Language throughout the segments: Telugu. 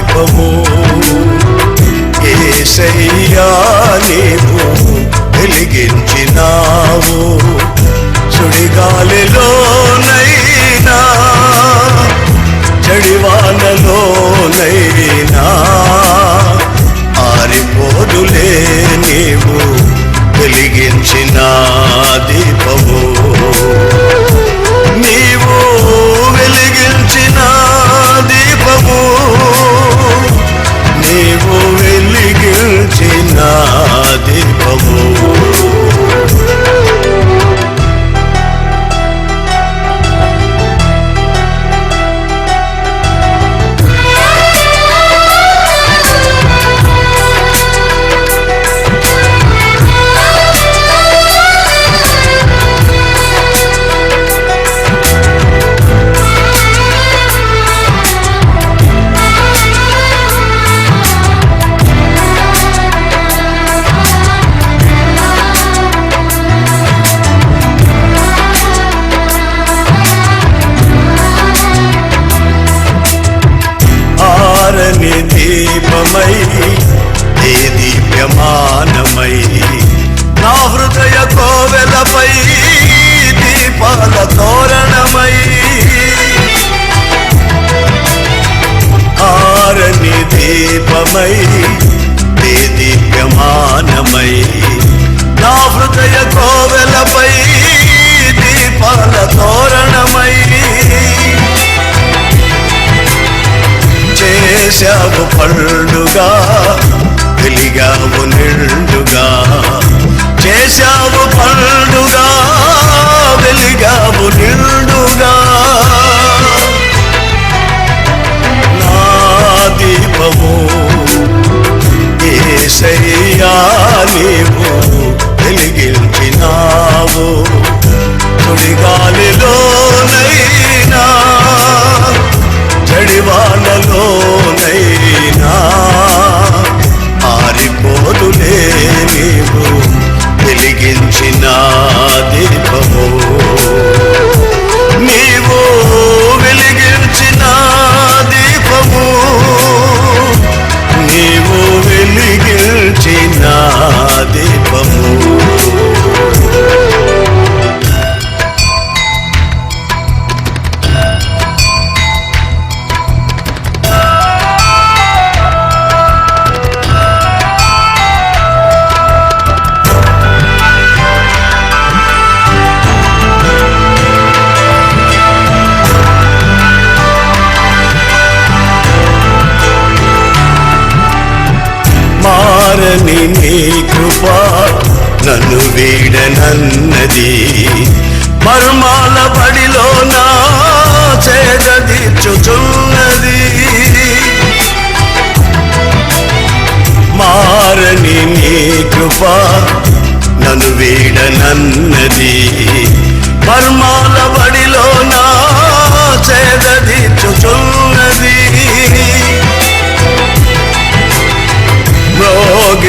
దీపము యేసయ్యా నీవు వెలిగించినావు సుడిగాలిలోనైనా చడివానలోనైనా ఆరిపోదులే నీవు వెలిగించిన దీపము నీవు వెలిగించిన దీపము నీవు వెలిగించిన దీపము దీపమై ఏ దీప్యమానమై నా హృదయ కోవెలపై దీపాల తోరణమై ఆరని దీపమై ఏ దీప్యమానమై నా హృదయ కోవెలపై దీపాల తోరణమై చేశావు పండుగా వెలిగావు నిండుగా చేశావు పండుగా వెలిగావు నిండుగా నా దీపము యేసయ్యా నీవు వెలిగించినావు సుడిగాలిలోనైనా చడివానలోనైనా ఆరిపోదులే నీవు వెలిగించిన దీపము నీవు వెలిగించిన దీపము నీవు వెలిగించిన దీపము మారని నీ కృప నన్ను వీడనన్నది మర్మాల బడిలో నా చేదీర్చుచున్నది మారని నీ కృప నన్ను వీడనన్నది మర్మాల బడిలో నా చేదీర్చుచున్నది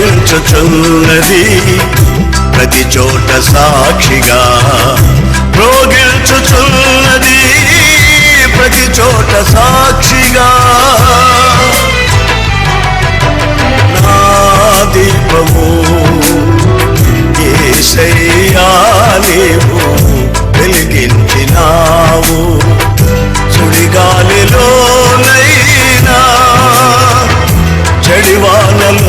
మ్రోగిల్చుచున్నది ప్రతి చోట సాక్షిగా మ్రోగిల్చుచున్నది ప్రతి చోట సాక్షిగా నా దీపము యేసయ్యా నీవు వెలిగించినావు సుడిగాలిలోనైనా చడివానలోనైనా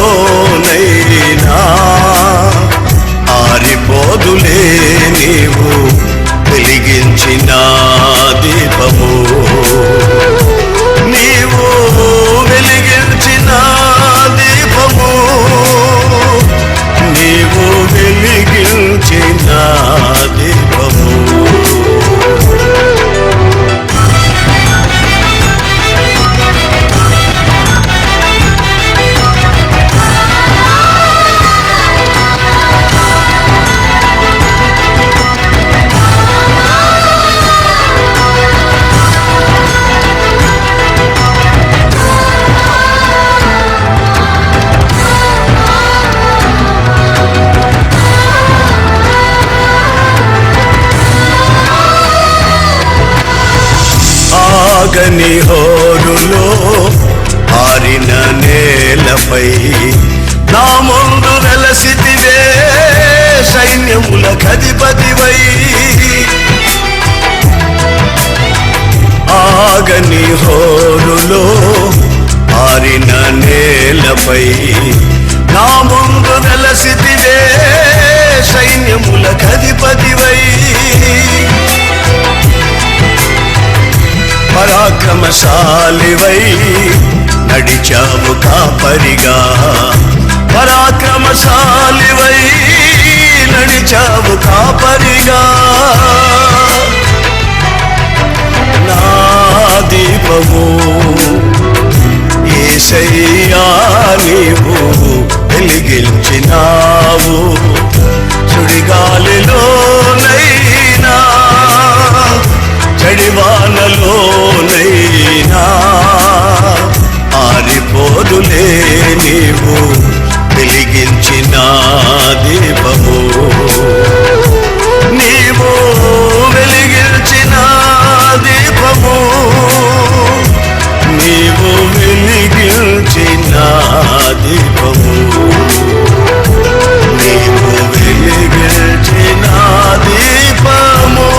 ఆరిపోదులే నీవు వెలిగించిన దీపము నీవు వెలిగించిన దీపము నీవు వెలిగించిన దీపము ఆగని హోరులో ఆరిన నేలపై నా ముందు వెలసితివే, సైన్యములకధిపతివై. ఆగని హోరులో ఆరిన నేలపై నా ముందు వెలసితివే, సైన్యములకధిపతివై. పరాక్రమశాలివై నడిచావు కాపరిగా, పరాక్రమశాలివై నడిచావు కాపరిగా. నా దీపము యేసయ్యా నీవు వెలిగించినావు, సుడిగాలిలోనైనా చడివానలోనైనా ఆరిపోదులే నీవు వెలిగించిన దీపము. నీవు వెలిగించిన దీపము, నీవు వెలిగించిన దీపము, నీవు వెలిగించిన దీపము.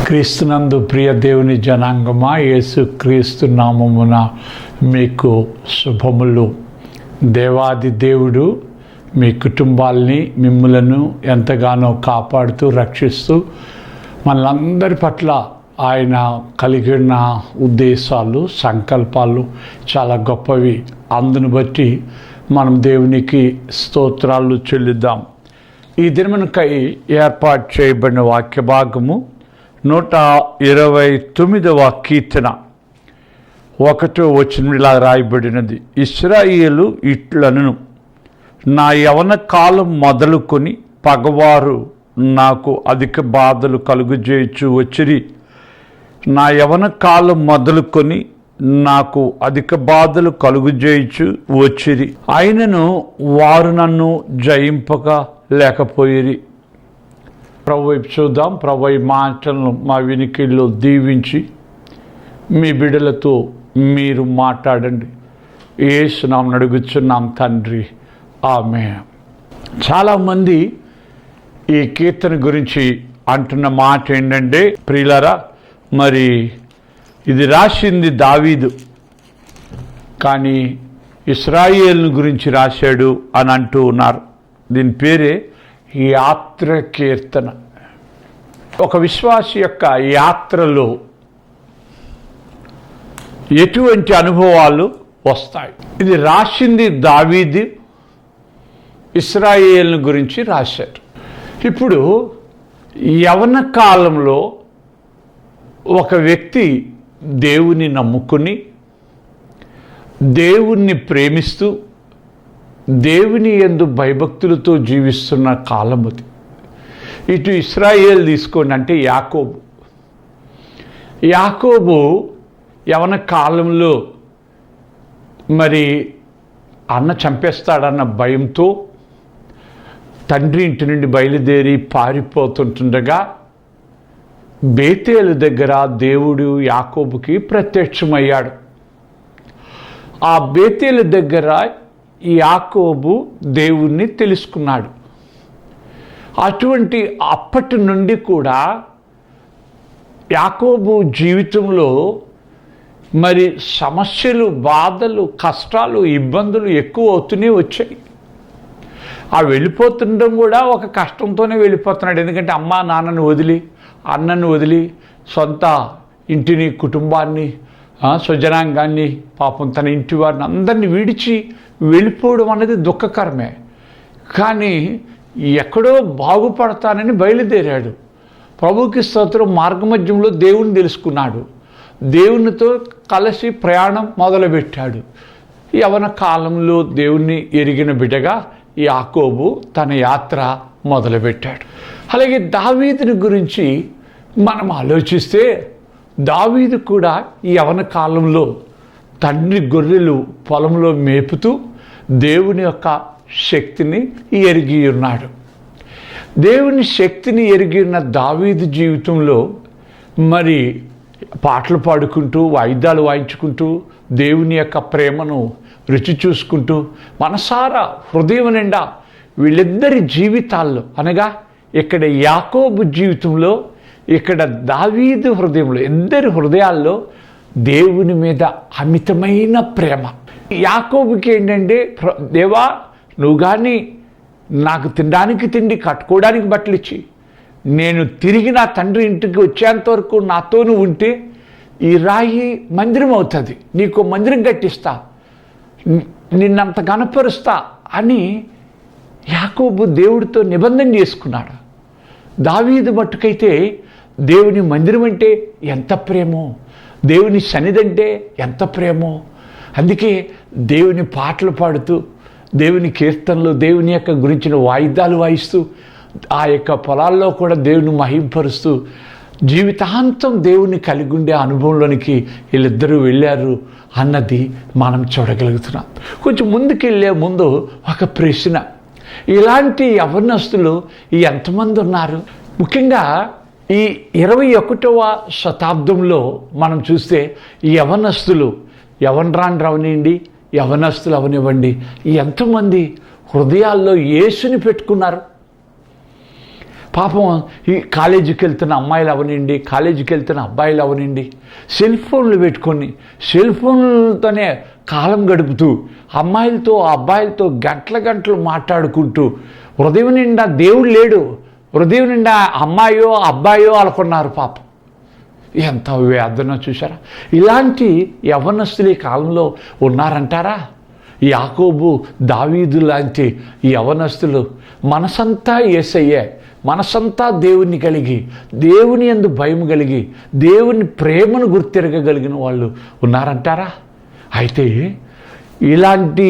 క్రీస్తునందు ప్రియ దేవుని జనాంగమా, యేసు క్రీస్తు నామమున మీకు శుభములు. దేవాది దేవుడు మీ కుటుంబాల్ని మిమ్ములను ఎంతగానో కాపాడుతూ రక్షిస్తూ మనందరి పట్ల ఆయన కలిగిన ఉద్దేశాలు సంకల్పాలు చాలా గొప్పవి. అందును బట్టి మనం దేవునికి స్తోత్రాలు చెల్లిద్దాం. ఈ దినమునకై ఏర్పాటు చేయబడిన వాక్య భాగము 129వ కీర్తన 1వ వచనం ఇలా రాయబడినది. ఇశ్రాయేలు ఇట్లనను, నా యవన కాలం మొదలుకొని పగవారు నాకు అధిక బాధలు కలుగజేయచ్చు వచ్చిరి. నా యవన కాలం మొదలుకొని నాకు అధిక బాధలు కలుగజేయచ్చు వచ్చిరి, అయినను వారు నన్ను జయింపక లేకపోయిరి. ప్రభు వైపు చూద్దాం. ప్రభు ఈ మాటలను మా వినికిల్లో దీవించి మీ బిడ్డలతో మీరు మాట్లాడండి. యేసు నామమున అడుగుచున్నాం తండ్రి, ఆమేన్. చాలామంది ఈ కీర్తన గురించి అంటున్న మాట ఏంటంటే, ప్రియులారా, మరి ఇది రాసింది దావీదు, కానీ ఇశ్రాయేలు గురించి రాశాడు అని అంటూ ఉన్నారు. దీని పేరే యాత్ర కీర్తన. ఒక విశ్వాసి యొక్క యాత్రలో ఎటువంటి అనుభవాలు వస్తాయి? ఇది రాసింది దావీదు, ఇశ్రాయేలు గురించి రాశారు. ఇప్పుడు యవన కాలంలో ఒక వ్యక్తి దేవుని నమ్ముకుని దేవుణ్ణి ప్రేమిస్తూ దేవుని యందు భయభక్తులతో జీవిస్తున్న కాలం అది. ఇటు ఇశ్రాయేలు తీసుకోండి, అంటే యాకోబు యవన కాలంలో మరి అన్న చంపేస్తాడన్న భయంతో తండ్రి ఇంటి నుండి బయలుదేరి పారిపోతుంటుండగా బేతేలు దగ్గర దేవుడు యాకోబుకి ప్రత్యక్షమయ్యాడు. ఆ బేతేలు దగ్గర యాకోబు దేవుణ్ణి తెలుసుకున్నాడు. అటువంటి అప్పటి నుండి కూడా యాకోబు జీవితంలో మరి సమస్యలు, బాధలు, కష్టాలు, ఇబ్బందులు ఎక్కువ అవుతూనే వచ్చాయి. ఆ వెళ్ళిపోతుండడం కూడా ఒక కష్టంతోనే వెళ్ళిపోతున్నాడు. ఎందుకంటే అమ్మా నాన్నను వదిలి, అన్నను వదిలి, సొంత ఇంటిని, కుటుంబాన్ని, స్వజనాంగాన్ని, పాపం తన ఇంటి వారిని అందరినీ విడిచి వెళ్ళిపోవడం అనేది దుఃఖకరమే. కానీ ఎక్కడో బాగుపడతానని బయలుదేరాడు. ప్రభువుకి స్తోత్రం. మార్గమధ్యంలో దేవుని తెలుసుకున్నాడు, దేవునితో కలిసి ప్రయాణం మొదలుపెట్టాడు. యవన కాలంలో దేవుణ్ణి ఎరిగిన బిడ్డగా యాకోబు తన యాత్ర మొదలుపెట్టాడు. అలాగే దావీదుని గురించి మనం ఆలోచిస్తే, దావీదు కూడా ఈ యవన కాలంలో తండ్రి గొర్రెలు పొలంలో మేపుతూ దేవుని యొక్క శక్తిని ఎరిగి ఉన్నాడు. దేవుని శక్తిని ఎరిగిన దావీదు జీవితంలో మరి పాటలు పాడుకుంటూ వాయిద్యాలు వాయించుకుంటూ దేవుని యొక్క ప్రేమను రుచి చూసుకుంటూ మనసారా హృదయం నిండా వీళ్ళిద్దరి జీవితాల్లో అనగా ఇక్కడ యాకోబు జీవితంలో ఇక్కడ దావీదు హృదయంలో ఇద్దరి హృదయాల్లో దేవుని మీద అమితమైన ప్రేమ. యాకోబుకి ఏంటంటే దేవా నువ్వు కానీ నాకు తినడానికి తిండి కట్టుకోవడానికి బట్టలు ఇచ్చి నేను తిరిగి నా తండ్రి ఇంటికి వచ్చేంత వరకు నాతో నువ్వు ఉంటే ఈ రాయి మందిరం అవుతుంది, నీకు మందిరం కట్టిస్తా, నిన్నంత గణపరుస్తా అని యాకోబు దేవుడితో నిబంధన చేసుకున్నాడు. దావీదు మట్టుకైతే దేవుని మందిరం అంటే ఎంత ప్రేమో, దేవుని సన్నిధి అంటే ఎంత ప్రేమో. అందుకే దేవుని పాటలు పాడుతూ దేవుని కీర్తనలు దేవుని యొక్క గురించిన వాయిద్యాలు వాయిస్తూ ఆ యొక్క పొలాల్లో కూడా దేవుని మహింపరుస్తూ జీవితాంతం దేవుని కలిగి ఉండే అనుభవంలోనికి వీళ్ళిద్దరూ వెళ్ళారు అన్నది మనం చూడగలుగుతున్నాం. కొంచెం ముందుకెళ్ళే ముందు ఒక ప్రశ్న, ఇలాంటి యవ్వనస్తులు ఎంతమంది ఉన్నారు? ముఖ్యంగా ఈ 21వ శతాబ్దంలో మనం చూస్తే ఈ యవ్వనస్తులు యవ్వనరాండ్రవనివ్వండి యవ్వనస్తులు అవనివ్వండి ఎంతమంది హృదయాల్లో యేసుని పెట్టుకున్నారు. పాపం ఈ కాలేజీకి వెళ్తున్న అమ్మాయిలు అవనండి, కాలేజీకి వెళ్తున్న అబ్బాయిలు అవనండి, సెల్ ఫోన్లు పెట్టుకొని సెల్ ఫోన్లతోనే కాలం గడుపుతూ అమ్మాయిలతో అబ్బాయిలతో గంటలు మాట్లాడుకుంటూ హృదయం నిండా దేవుడు లేడు, హృదయం నిండా అమ్మాయో అబ్బాయో అనుకున్నారు. పాపం ఎంత వేదన చూసారా. ఇలాంటి యవ్వనస్తులు ఈ కాలంలో ఉన్నారంటారా? యాకోబు దావీదు లాంటి ఈ యవ్వనస్తులు మనసంతా యేసయ్యే, మనసంతా దేవుని కలిగి దేవుని యందు భయం కలిగి దేవుని ప్రేమను గుర్తిరగలిగిన వాళ్ళు ఉన్నారంటారా? అయితే ఇలాంటి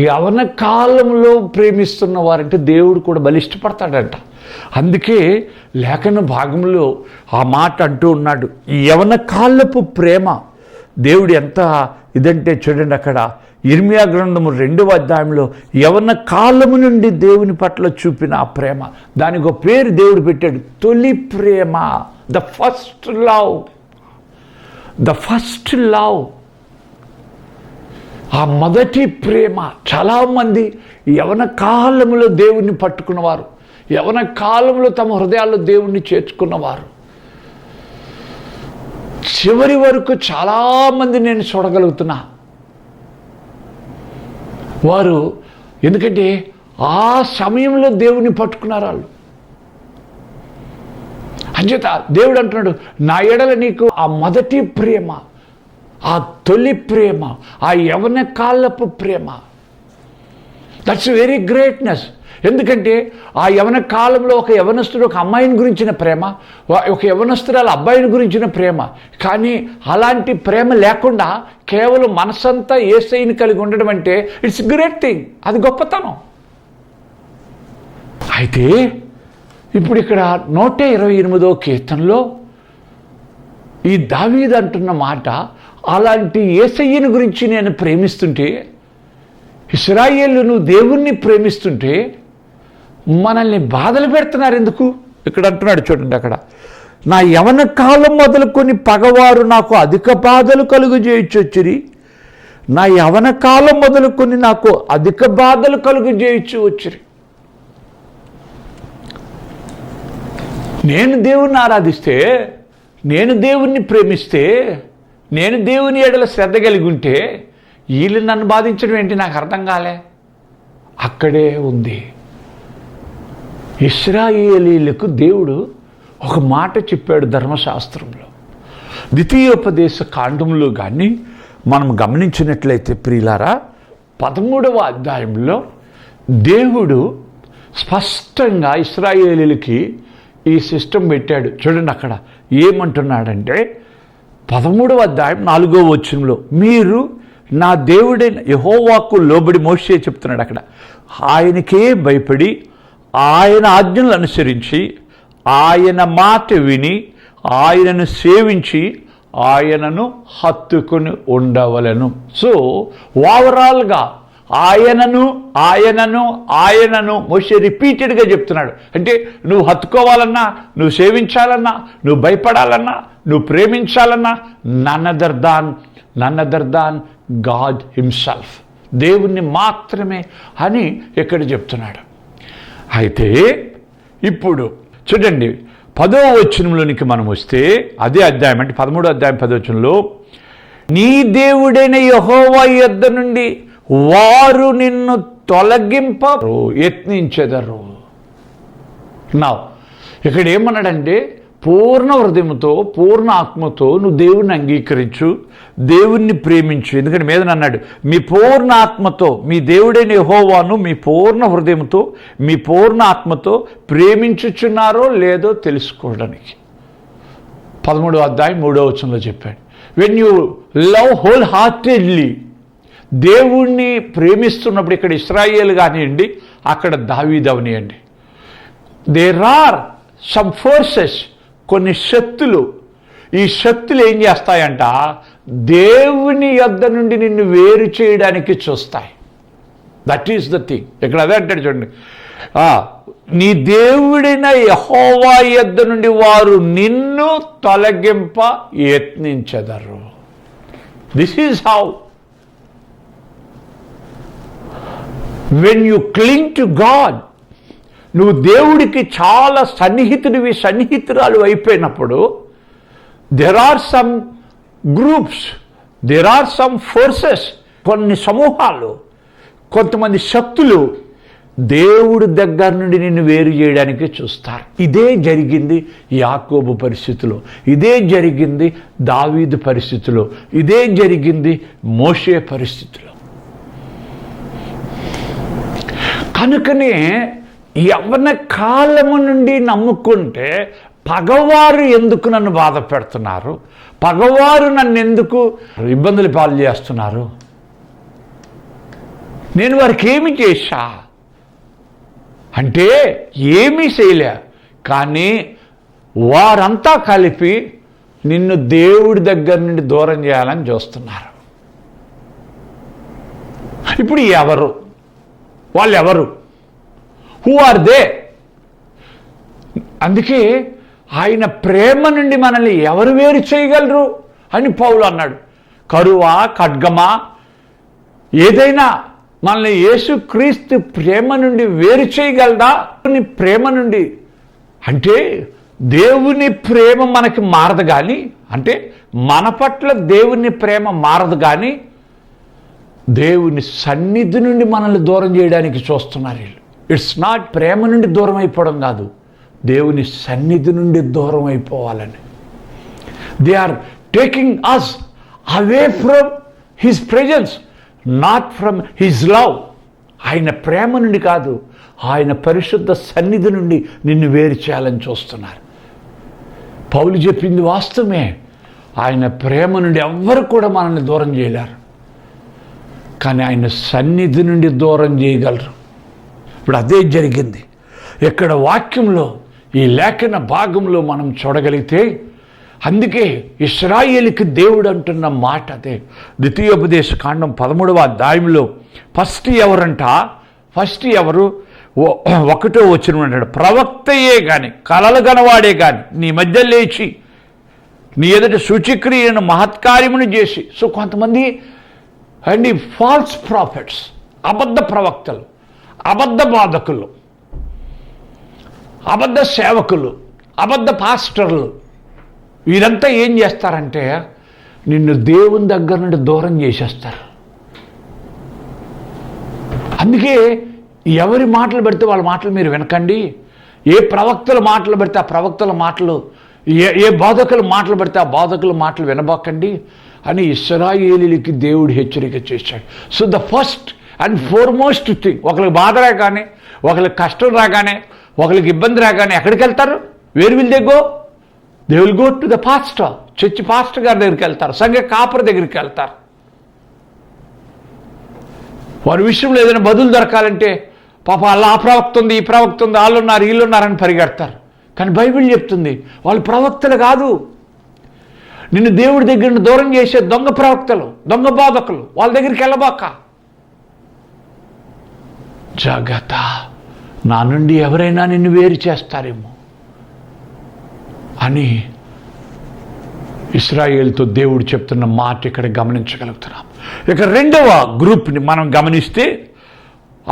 యవన కాలంలో ప్రేమిస్తున్న వారంటే దేవుడు కూడా బలిష్టపడతాడంట. అందుకే లేఖన భాగంలో ఆ మాట అంటూ ఉన్నాడు, ఈ యవన కాలపు ప్రేమ దేవుడు ఎంత ఇదంటే చూడండి, అక్కడ ఇర్మియా గ్రంథము 2వ అధ్యాయంలో యవన కాలము నుండి దేవుని పట్ల చూపిన ఆ ప్రేమ, దానికి ఒక పేరు దేవుడు పెట్టాడు, తొలి ప్రేమ, the first love. The first love, ఆ మొదటి ప్రేమ. చాలామంది యవన కాలంలో దేవుణ్ణి పట్టుకున్నవారు, యవన కాలంలో తమ హృదయాల్లో దేవుణ్ణి చేర్చుకున్నవారు చివరి వరకు చాలామంది నేను చూడగలుగుతున్నా. వారు ఎందుకంటే ఆ సమయంలో దేవుని పట్టుకున్నారు వాళ్ళు. అంచేత దేవుడు అంటున్నాడు, నా ఎడల నీకు ఆ మొదటి ప్రేమ, ఆ తొలి ప్రేమ, ఆ యవన కాలపు ప్రేమ, దట్స్ వెరీ గ్రేట్నెస్. ఎందుకంటే ఆ యవన కాలంలో ఒక యవనస్తుడు ఒక అమ్మాయిని గురించిన ప్రేమ, ఒక యవనస్తురాలు అబ్బాయిని గురించిన ప్రేమ, కానీ అలాంటి ప్రేమ లేకుండా కేవలం మనసంతా యేసయ్యని కలిగి ఉండడం అంటే ఇట్స్ గ్రేట్ థింగ్, అది గొప్పతనం. అయితే ఇప్పుడు ఇక్కడ 128వ కీర్తనలో ఈ దావీదు అంటున్న మాట, అలాంటి యేసయ్యని గురించి నేను ప్రేమిస్తుంటే, ఇశ్రాయేలు నువ్వు దేవుణ్ణి ప్రేమిస్తుంటే మనల్ని బాధలు పెడుతున్నారు ఎందుకు? ఇక్కడ అంటున్నాడు చూడండి, అక్కడ నా యవన కాలం మొదలుకొని పగవారు నాకు అధిక బాధలు కలుగు చేయొచ్చొచ్చిరి, నా యవన కాలం మొదలుకొని నాకు అధిక బాధలు కలుగు చేయొచ్చు వచ్చిరి. నేను దేవుణ్ణి ఆరాధిస్తే, నేను దేవుణ్ణి ప్రేమిస్తే, నేను దేవుని ఎడల శ్రద్ధ కలిగి ఉంటే వీళ్ళు నన్ను బాధించడం ఏంటి? నాకు అర్థం కాలే. అక్కడే ఉంది. ఇశ్రాయేలీలకు దేవుడు ఒక మాట చెప్పాడు ధర్మశాస్త్రంలో. ద్వితీయోపదేశ కాండంలో కానీ మనం గమనించినట్లయితే ప్రియులారా, 13వ అధ్యాయంలో దేవుడు స్పష్టంగా ఇశ్రాయేలీలకి ఈ సిస్టమ్ పెట్టాడు. చూడండి అక్కడ ఏమంటున్నాడంటే 13వ అధ్యాయం 4వ వచనంలో, మీరు నా దేవుడైన యెహోవాకు లోబడి, మోషే చెప్తున్నాడు అక్కడ, ఆయనకే భయపడి ఆయన ఆజ్ఞలు అనుసరించి ఆయన మాట విని ఆయనను సేవించి ఆయనను హత్తుకొని ఉండవలెను. సో ఓవరాల్గా ఆయనను ఆయనను ఆయనను మోషే రిపీటెడ్గా చెప్తున్నాడు. అంటే నువ్వు హత్తుకోవాలన్నా, నువ్వు సేవించాలన్నా, నువ్వు భయపడాలన్నా, నువ్వు ప్రేమించాలన్నా none other than God himself, దేవుణ్ణి మాత్రమే అని ఇక్కడ చెప్తున్నాడు. అయితే ఇప్పుడు చూడండి 10వ వచనంలోనికి మనం వస్తే, అదే అధ్యాయం అంటే 13వ అధ్యాయం 10వ వచనంలో, నీ దేవుడైన యెహోవా యొద్ద నుండి వారు నిన్ను తొలగింపరు, యత్నించెదరు. నా ఇక్కడ ఏమన్నాడంటే, పూర్ణ హృదయంతో పూర్ణ ఆత్మతో నువ్వు దేవుణ్ణి అంగీకరించు, దేవుణ్ణి ప్రేమించు. ఎందుకంటే మీద అన్నాడు, మీ పూర్ణ ఆత్మతో మీ దేవుడైన యెహోవాను మీ పూర్ణ హృదయంతో మీ పూర్ణ ఆత్మతో ప్రేమించుచున్నారో లేదో తెలుసుకోవడానికి 13వ అధ్యాయం 3వ వచనంలో చెప్పాడు. When you love whole heartedly, దేవుణ్ణి ప్రేమిస్తున్నప్పుడు, ఇక్కడ ఇశ్రాయేలు కానివ్వండి, అక్కడ దావీదు అవనియండి, దేర్ ఆర్ సమ్ ఫోర్సెస్, కొన్ని శక్తులు. ఈ శక్తులు ఏం చేస్తాయంట, దేవుని యొద్ద నుండి నిన్ను వేరు చేయడానికి చూస్తాయి. That is the thing. ఇక్కడ అదే అంటాడు చూడండి, నీ దేవుడైన యెహోవా యొద్ద నుండి వారు నిన్ను తొలగింప యత్నించెదరు. This is how when you cling to God, నువ్వు దేవుడికి చాలా సన్నిహితుడివి, సన్నిహితురాలు అయిపోయినప్పుడు, there are some groups, there are some forces, కొన్ని సమూహాలు, కొంతమంది శక్తులు దేవుడి దగ్గర నుండి నిన్ను వేరు చేయడానికి చూస్తారు. ఇదే జరిగింది యాకోబు పరిస్థితిలో, ఇదే జరిగింది దావీదు పరిస్థితిలో, ఇదే జరిగింది మోషే పరిస్థితిలో. కనుకనే యవ్వన కాలము నుండి నమ్ముకుంటే, పగవారు ఎందుకు నన్ను బాధ పెడుతున్నారు, పగవారు నన్ను ఎందుకు ఇబ్బందులు పాలు చేస్తున్నారు, నేను వారికి ఏమి చేశా అంటే ఏమీ చేయలే, కానీ వారంతా కలిపి నిన్ను దేవుడి దగ్గర నుండి దూరం చేయాలని చూస్తున్నారు. ఇప్పుడు ఎవరు వాళ్ళెవరు? Who are they? అందుకే ఆయన ప్రేమ నుండి మనల్ని ఎవరు వేరు చేయగలరు అని పౌలు అన్నాడు. కరువా, ఖడ్గమా, ఏదైనా మనల్ని యేసుక్రీస్తు ప్రేమ నుండి వేరు చేయగలదా? ప్రేమ నుండి అంటే దేవుని ప్రేమ మనకి మారదు కానీ, అంటే మన పట్ల దేవుని ప్రేమ మారదు కానీ, దేవుని సన్నిధి నుండి మనల్ని దూరం చేయడానికి చూస్తున్నారు వీళ్ళు. ఇట్స్ నాట్ ప్రేమ నుండి దూరం అయిపోవడం కాదు, దేవుని సన్నిధి నుండి దూరం అయిపోవాలని. They are taking us away from his presence, not from his love. ఆయన ప్రేమ నుండి కాదు, ఆయన పరిశుద్ధ సన్నిధి నుండి నిన్ను వేరు చేయాలని చూస్తున్నారు. పౌలు చెప్పింది వాస్తవమే, ఆయన ప్రేమ నుండి ఎవ్వరు కూడా మనల్ని దూరం చేయలేరు, కానీ ఆయన సన్నిధి నుండి దూరం చేయగలరు. ఇప్పుడు అదే జరిగింది ఇక్కడ వాక్యంలో, ఈ లేఖన భాగంలో మనం చూడగలిగితే. అందుకే ఇశ్రాయేలుకి దేవుడు అంటున్న మాట అదే. ద్వితీయోపదేశ కాండం 13వ అధ్యాయంలో ఫస్ట్ ఎవరంట, ఫస్ట్ ఎవరు? 1వ వచనం అంటాడు, ప్రవక్తయే కానీ కలలు గనవాడే కానీ నీ మధ్య లేచి నీ ఎదుట సూచక్రియను మహత్కార్యమును చేసి. సో కొంతమంది అండ్ ఫాల్స్ ప్రాఫిట్స్, అబద్ధ ప్రవక్తలు, అబద్ధ బాధకులు, అబద్ధ సేవకులు, అబద్ధ పాస్టర్లు, వీరంతా ఏం చేస్తారంటే నిన్ను దేవుని దగ్గర నుండి దూరం చేసేస్తారు. అందుకే ఎవరి మాటలు పెడితే వాళ్ళ మాటలు మీరు వినకండి, ఏ ప్రవక్తల మాటలు పెడితే ఆ ప్రవక్తల మాటలు, ఏ బోధకుల మాటలు పెడితే ఆ బోధకుల మాటలు వినబోకండి అని ఇశ్రాయేలీయులకి దేవుడు హెచ్చరిక చేశాడు. So the first and foremost thing, ఒకరికి బాధ రాగానే, ఒకరికి కష్టం రాగానే, ఒకరికి ఇబ్బంది రాగానే ఎక్కడికి వెళ్తారు? Where will they go? They will go to the pastor, church pastor గారి దగ్గరికి వెళ్తారు, సంఘ కాపర్ దగ్గరికి వెళ్తారు. వారి విషయంలో ఏదైనా బదులు దొరకాలంటే పాప అలా ఆ ప్రవక్త ఉంది, ఈ ప్రవక్త ఉంది, వాళ్ళు ఉన్నారు, వీళ్ళు ఉన్నారని పరిగెడతారు. కానీ బైబిల్ చెప్తుంది వాళ్ళు ప్రవక్తలు కాదు, నిన్ను దేవుడి దగ్గర దూరం చేసే దొంగ ప్రవక్తలు, దొంగ బోధకులు, వాళ్ళ దగ్గరికి వెళ్ళబాక. జాగ్రత్త, నా నుండి ఎవరైనా నిన్ను వేరు చేస్తారేమో అని ఇశ్రాయేలుతో దేవుడు చెప్తున్న మాట ఇక్కడ గమనించగలుగుతున్నాం. ఇక రెండవ గ్రూప్ని మనం గమనిస్తే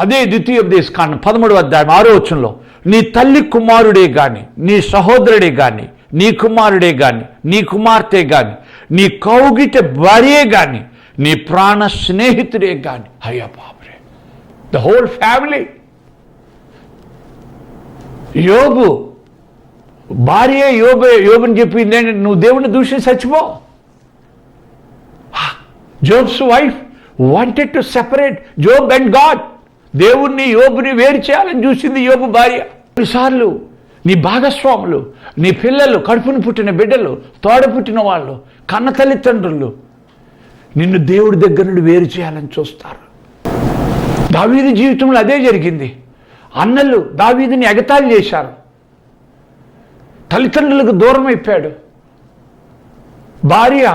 అదే ద్వితీయోపదేశకాండం 13వ అధ్యాయం 6వ వచనంలో, నీ తల్లి కుమారుడే గాని, నీ సహోదరుడే గాని, నీ కుమారుడే గాని, నీ కుమార్తె గాని, నీ కౌగిట భార్యే గాని, నీ ప్రాణ స్నేహితుడే గాని, అయ్యా బాబరే, ద హోల్ ఫ్యామిలీ. యోబు భార్య యోబుని చెప్పింది ఏంటంటే, నువ్వు దేవుని దూషించి చచ్చిపో. Job's wife wanted to separate Job and God. దేవుణ్ణి యోబుని వేరు చేయాలని చూసింది యోబు భార్య. కొన్నిసార్లు నీ భాగస్వాములు, నీ పిల్లలు, కడుపును పుట్టిన బిడ్డలు, తోడ పుట్టిన వాళ్ళు, కన్న తల్లిదండ్రులు నిన్ను దేవుడి దగ్గర నుండి వేరు చేయాలని చూస్తారు. దావీదు జీవితంలో అదే జరిగింది. అన్నలు దావీదుని ఎగతాళి చేశారు. తల్లిదండ్రులకు దూరం అయిపోయాడు. భార్య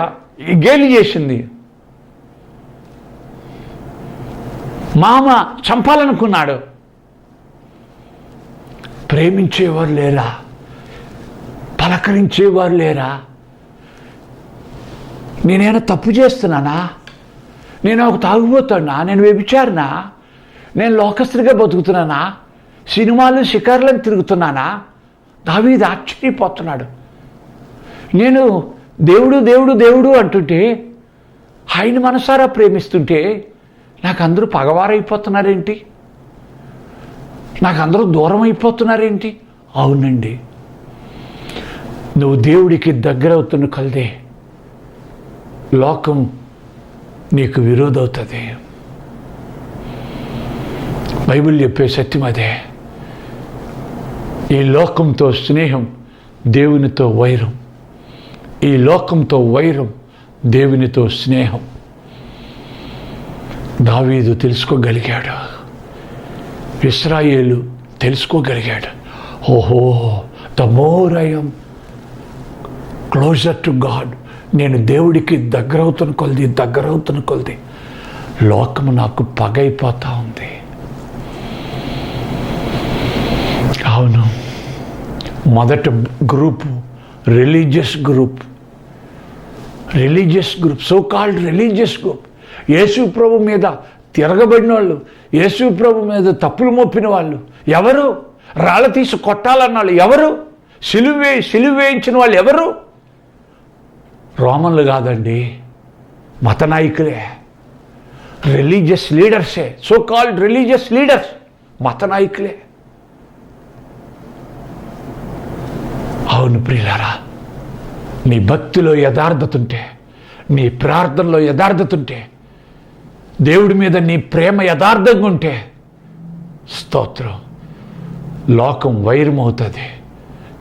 గేలి చేసింది. మామ చంపాలనుకున్నాడు. ప్రేమించేవారు లేరా? పలకరించేవారు లేరా? నేనేమైనా తప్పు చేస్తున్నానా? నేను ఒక తాగుబోతున్నా? నేను వ్యభిచారినా? నేను లోకస్తుడిగా బతుకుతున్నానా? సినిమాలు షికారులను తిరుగుతున్నానా? దావీదు ఆశ్చర్యపోతున్నాడు. నేను దేవుడు దేవుడు దేవుడు అంటుంటే, ఆయన మనసారా ప్రేమిస్తుంటే నాకు అందరూ పగవారైపోతున్నారేంటి? నాకు అందరూ దూరం అయిపోతున్నారేంటి? అవునండి, నువ్వు దేవుడికి దగ్గరవుతున్న కొలదే లోకం నీకు విరోధవుతుంది. బైబిల్ చెప్పే సత్యం అదే. ఈ లోకంతో స్నేహం, దేవునితో వైరం. ఈ లోకంతో వైరం, దేవునితో స్నేహం. దావీదు తెలుసుకోగలిగాడు. ఇశ్రాయేలు తెలుసుకోగలిగాడు. ఓహో, the more I am closer to God, నేను దేవుడికి దగ్గరవుతున్న కొలది లోకము నాకు పగైపోతా ఉంది. అవును, మొదటి group religious group, so called religious group. Yesu ప్రభు మీద తిరగబడిన వాళ్ళు, యేసు ప్రభు మీద తప్పులు మోపిన వాళ్ళు ఎవరు? రాళ్ళ తీసి కొట్టాలన్న వాళ్ళు ఎవరు? సిలువ వేయించిన వాళ్ళు ఎవరు? రోమన్లు కాదండి, మత నాయకులే, రిలీజియస్ లీడర్సే, సో కాల్డ్ రిలీజియస్ లీడర్స్, మత నాయకులే. అవును ప్రియులారా, నీ భక్తిలో యథార్థత ఉంటే, నీ ప్రార్థనలో యథార్థత ఉంటే, దేవుడి మీద నీ ప్రేమ యథార్థంగా ఉంటే, స్తోత్రం, లోకం వైరమవుతుంది,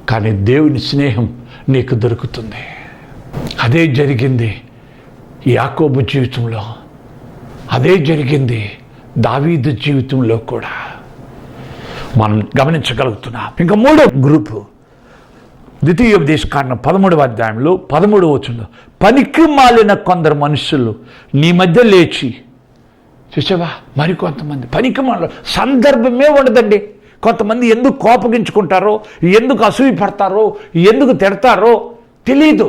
కానీ దేవుని స్నేహం నీకు దొరుకుతుంది. అదే జరిగింది యాకోబు జీవితంలో, అదే జరిగింది దావీదు జీవితంలో కూడా మనం గమనించగలుగుతున్నాం. ఇంకా మూడో గ్రూపు ద్వితీయోపదేశకాండం 13వ అధ్యాయంలో 13వ వచనంలో, పనికి మాలిన కొందరు మనుషులు నీ మధ్య లేచి, చూసావా, మరికొంతమంది పనికి మాలిన, సందర్భమే ఉండదండి. కొంతమంది ఎందుకు కోపగించుకుంటారో, ఎందుకు అసూయ పడతారో, ఎందుకు తిడతారో తెలీదు.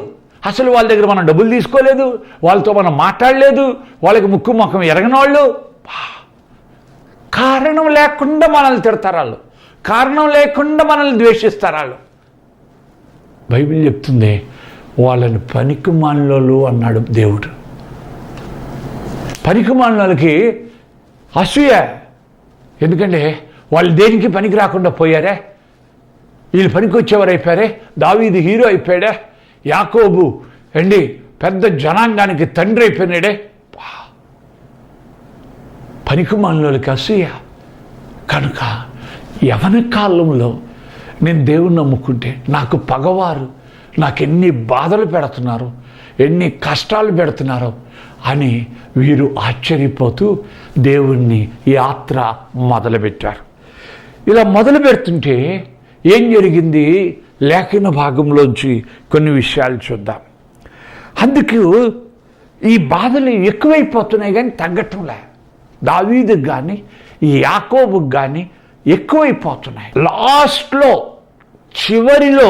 అసలు వాళ్ళ దగ్గర మనం డబ్బులు తీసుకోలేదు, వాళ్ళతో మనం మాట్లాడలేదు, వాళ్ళకి ముక్కు ముఖం ఎరగని వాళ్ళు, కారణం లేకుండా మనల్ని తిడతారు వాళ్ళు, కారణం లేకుండా మనల్ని ద్వేషిస్తారు వాళ్ళు. బైబిల్ చెప్తుంది వాళ్ళని పనికిమాలినోళ్ళు అన్నాడు దేవుడు. పనికిమాలినోళ్ళకి అసూయ, ఎందుకంటే వాళ్ళు దేనికి పనికి రాకుండా పోయారే, వీళ్ళు పనికి వచ్చేవారు అయిపోయారే, దావీదు హీరో అయిపోయాడే, యాకోబు పెద్ద జనాంగానికి తండ్రి అయిపోయినాడే. పనికిమాలినోళ్ళకి అసూయ. కనుక యవన కాలంలో నేను దేవుణ్ణి నమ్ముకుంటే నాకు పగవారు, నాకు ఎన్ని బాధలు పెడుతున్నారు, ఎన్ని కష్టాలు పెడుతున్నారో అని వీరు ఆశ్చర్యపోతూ దేవుణ్ణి యాత్ర మొదలుపెట్టారు. ఇలా మొదలు పెడుతుంటే ఏం జరిగింది? లేఖన భాగంలోంచి కొన్ని విషయాలు చూద్దాం. అందుకు ఈ బాధలు ఎక్కువైపోతున్నాయి కానీ తగ్గటంలే. దావీదుకు కానీ యాకోబుకు కానీ ఎక్కువైపోతున్నాయి. లాస్ట్లో చివరిలో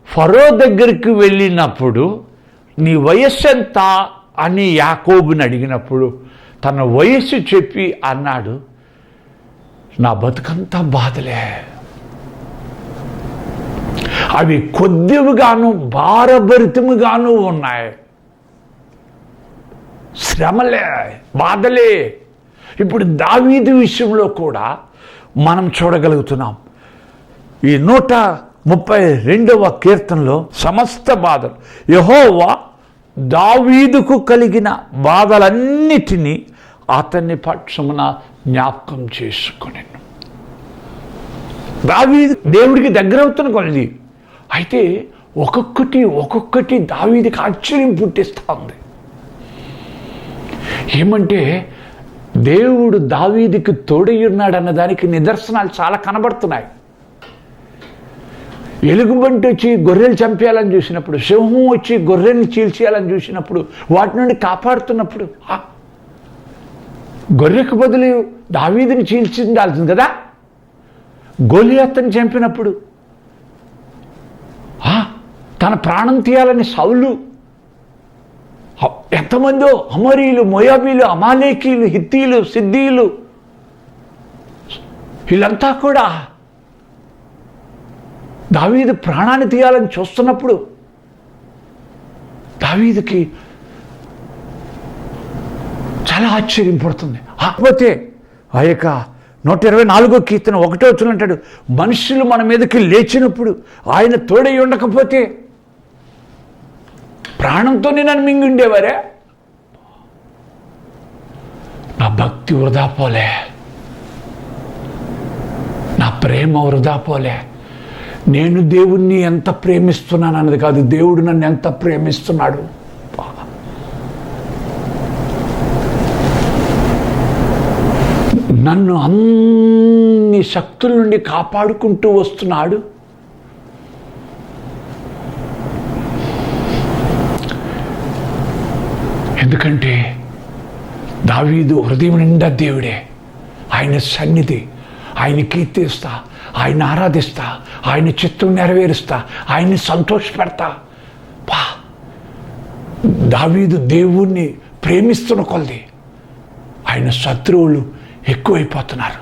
ఫరో దగ్గరికి వెళ్ళినప్పుడు నీ వయస్సు ఎంత అని యాకోబుని అడిగినప్పుడు తన వయస్సు చెప్పి అన్నాడు, నా బతుకంతా బాధలే, అవి కొద్దివిగాను భారభరితముగాను ఉన్నాయి, శ్రమలే, బాధలే. ఇప్పుడు దావీదు విషయంలో కూడా మనం చూడగలుగుతున్నాం. ఈ 132వ కీర్తనలో సమస్త బాధలు, యెహోవా దావీదుకు కలిగిన బాధలన్నిటినీ అతన్ని పక్షమున జ్ఞాపకం చేసుకొనెను. దావీదు దేవుడికి దగ్గరవుతున్న కొలది అయితే ఒక్కొక్కటి దావీదుకి ఆశ్చర్యం పుట్టిస్తూ ఉంది. ఏమంటే దేవుడు దావీదుకి తోడై ఉన్నాడన్న దానికి నిదర్శనాలు చాలా కనబడుతున్నాయి. ఎలుగుబంటి వచ్చి గొర్రెలు చంపేయాలని చూసినప్పుడు, సింహం వచ్చి గొర్రెల్ని చీల్చేయాలని చూసినప్పుడు, వాటి నుండి కాపాడుతున్నప్పుడు గొర్రెకు బదులు దావీదుని చీల్చిండాల్సింది కదా. గొలియాతుని చంపినప్పుడు తన ప్రాణం తీయాలని సౌలు, ఎంతమందో అమరీలు, మోయాబీలు, అమాలేకీలు, హిత్తీలు, సిద్దీలు, వీళ్ళంతా కూడా దావీదు ప్రాణాన్ని తీయాలని చూస్తున్నప్పుడు దావీదుకి చాలా ఆశ్చర్యం పడుతుంది. కాకపోతే ఆ యొక్క 124వ కీర్తన 1వ వచనం అంటాడు, మనుషులు మన మీదకి లేచినప్పుడు ఆయన తోడై ఉండకపోతే ప్రాణంతో నన్ను మింగి ఉండేవారే. నా భక్తి వృధా పోలే, నా ప్రేమ వృధా పోలే. నేను దేవుణ్ణి ఎంత ప్రేమిస్తున్నాను అన్నది కాదు, దేవుడు నన్ను ఎంత ప్రేమిస్తున్నాడు. నన్ను అన్ని శక్తుల నుండి కాపాడుకుంటూ వస్తున్నాడు. ఎందుకంటే దావీదు హృదయం నిండా దేవుడే, ఆయన సన్నిధి, ఆయన కీర్తిస్తా, ఆయన ఆరాధిస్తా, ఆయన చిత్తం నెరవేరుస్తా, ఆయన్ని సంతోషపెడతా. దావీదు దేవుణ్ణి ప్రేమిస్తున్న కొలది ఆయన శత్రువులు ఎక్కువైపోతున్నారు.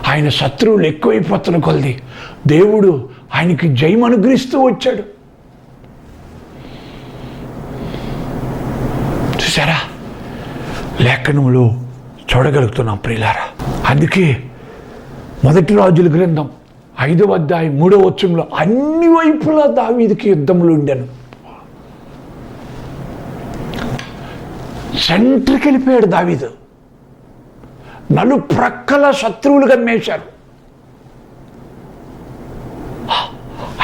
ఆయన శత్రువులు ఎక్కువైపోతున్న కొలది దేవుడు ఆయనకి జయం అనుగ్రహిస్తూ వచ్చాడు. చూసారా, లేఖనంలో చూడగలుగుతున్నాం ప్రియులారా. అందుకే 1 రాజుల గ్రంథం 5వ అధ్యాయం 3వ వచనంలో అన్ని వైపులా దావీదుకి యుద్ధములు ఉండెను. సెంటర్కి వెళ్ళిపోయాడు దావీదు. నలుప్రక్కల శత్రువులు కమ్మేశారు.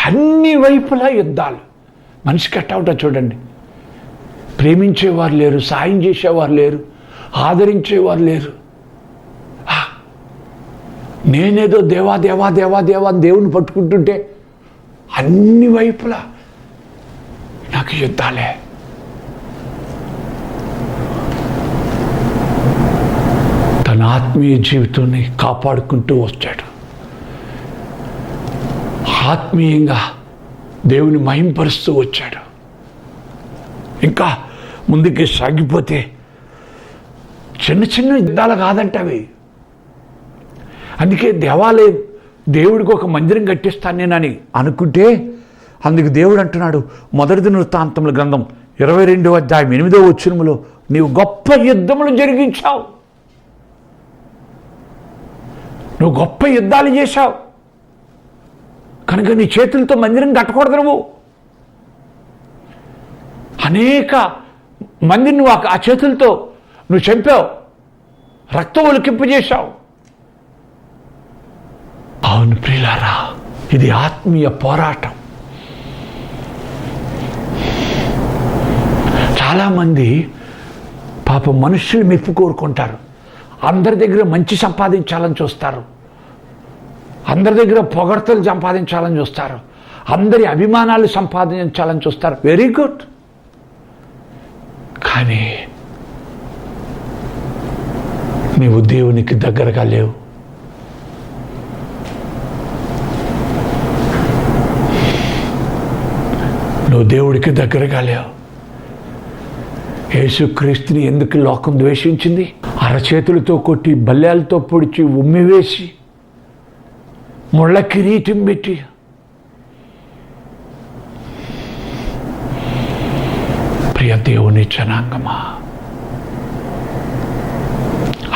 అన్ని వైపులా యుద్ధాలు. మనిషికి ఎట్టా ఉంటా చూడండి, ప్రేమించేవారు లేరు, సాయం చేసేవారు లేరు, ఆదరించేవారు లేరు. నేనేదో దేవా దేవా దేవా దేవా అని దేవుని పట్టుకుంటుంటే అన్ని వైపులా నాకు యుద్ధాలే. తన ఆత్మీయ జీవితాన్ని కాపాడుకుంటూ వచ్చాడు. ఆత్మీయంగా దేవుని మహింపరుస్తూ వచ్చాడు. ఇంకా ముందుకి సాగిపోతే చిన్న చిన్న యుద్ధాలు కాదంట అవి. అందుకే దేవాలయం, దేవుడికి ఒక మందిరం కట్టిస్తాను నేనని అనుకుంటే, అందుకు దేవుడు అంటున్నాడు 1 దినవృత్తాంతముల గ్రంథం 22వ అధ్యాయం 8వ వచనములో, నీవు గొప్ప యుద్ధములు జరిగించావు, నువ్వు గొప్ప యుద్ధాలు చేశావు కనుక నీ చేతులతో మందిరం కట్టకూడదు. నువ్వు అనేక మందిని నువ్వు ఆ చేతులతో నువ్వు చంపావు, రక్తం ఒలికింపజేశావు. అవును ప్రియులారా, ఇది ఆత్మీయ పోరాటం. చాలామంది పాపం మనుషులు మెప్పు కోరుకుంటారు, అందరి దగ్గర మంచి సంపాదించాలని చూస్తారు, అందరి దగ్గర పొగడ్తలు సంపాదించాలని చూస్తారు, అందరి అభిమానాలు సంపాదించాలని చూస్తారు. Very good. కానీ నీవు దేవునికి దగ్గరగా లేవు. నువ్వు దేవుడికి దగ్గరగా లేవు. యేసుక్రీస్తుని ఎందుకు లోకం ద్వేషించింది? అరచేతులతో కొట్టి, బల్యాలతో పొడిచి, ఉమ్మివేసి, ముళ్ళ కిరీటం పెట్టి, ప్రియ దేవుని జనాంగమా,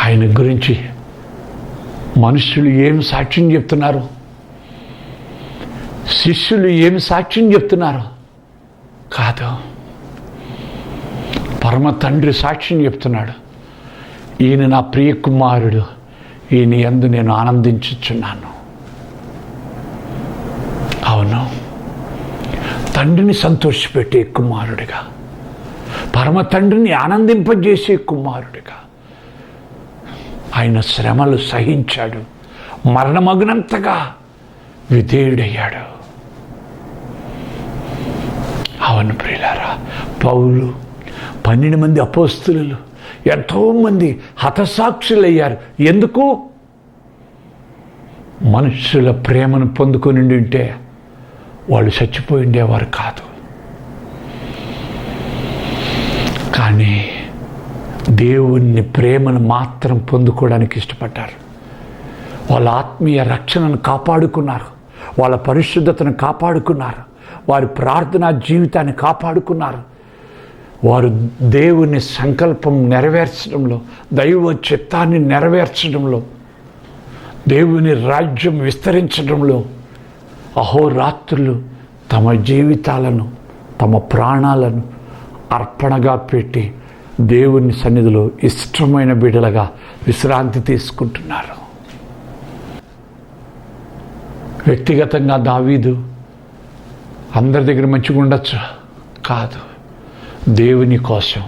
ఆయన గురించి మనుషులు ఏం సాక్ష్యం చెప్తున్నారు? శిష్యులు ఏం సాక్ష్యం చెప్తున్నారు? కాదు, పరమ తండ్రి సాక్ష్యం చెప్తున్నాడు. ఈయన నా ప్రియ కుమారుడు, ఈయన యందు నేను ఆనందించుచున్నాను. అవును, తండ్రిని సంతోషపెట్టే కుమారుడిగా, పరమ తండ్రిని ఆనందింపజేసే కుమారుడిగా ఆయన శ్రమలు సహించాడు, మరణమగునంతగా విధేయుడయ్యాడు. అవును ప్రియులారా, పౌలు, 12 మంది అపోస్తలులు, ఎంతోమంది హతసాక్షులయ్యారు. ఎందుకు? మనుషుల ప్రేమను పొందుకొని ఉంటే వాళ్ళు చచ్చిపోయి ఉండేవారు కాదు. కానీ దేవుని ప్రేమను మాత్రం పొందుకోవడానికి ఇష్టపడ్డారు. వాళ్ళ ఆత్మీయ రక్షణను కాపాడుకున్నారు, వాళ్ళ పరిశుద్ధతను కాపాడుకున్నారు, వారి ప్రార్థనా జీవితాన్ని కాపాడుకున్నారు. వారు దేవుని సంకల్పం నెరవేర్చడంలో, దైవ చిత్తాన్ని నెరవేర్చడంలో, దేవుని రాజ్యం విస్తరించడంలో అహోరాత్రులు తమ జీవితాలను, తమ ప్రాణాలను అర్పణగా పెట్టి దేవుని సన్నిధిలో ఇష్టమైన బిడ్డలుగా విశ్రాంతి తీసుకుంటున్నారు. వ్యక్తిగతంగా దావీదు అందరి దగ్గర మంచిగా ఉండొచ్చు, కాదు, దేవుని కోసం,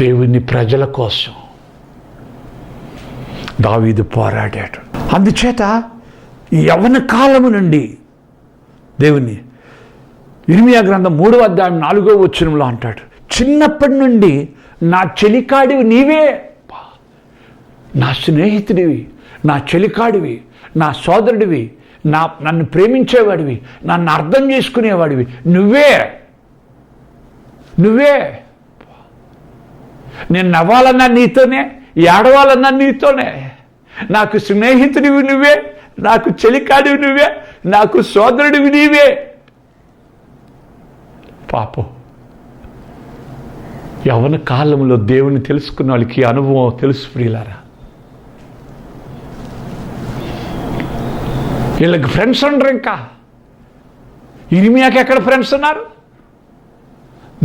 దేవుని ప్రజల కోసం దావీదు పోరాడాడు. అందుచేత యవ్వన కాలము నుండి దేవుని ఇర్మియా గ్రంథం 3వ అధ్యాయం 4వ వచనంలో అంటాడు, చిన్నప్పటి నుండి నా చెలికాడివి నీవే, నా స్నేహితుడివి, నా చెలికాడివి, నా సోదరుడివి, నన్ను ప్రేమించేవాడివి, నన్ను అర్థం చేసుకునేవాడివి నువ్వే. నేను నవ్వాలన్నా నీతోనే, ఏడవాలన్నా నీతోనే. నాకు స్నేహితుడివి నువ్వే, నాకు చెలికాడివి నువ్వే, నాకు సోదరుడివి నీవే. పాపం, యవ్వన కాలంలో దేవుని తెలుసుకున్న వాళ్ళకి అనుభవం తెలుసు ప్రియులారా. వీళ్ళకి ఫ్రెండ్స్ ఉండరు. ఇంకా ఇర్మియాకి ఎక్కడ ఫ్రెండ్స్ ఉన్నారు?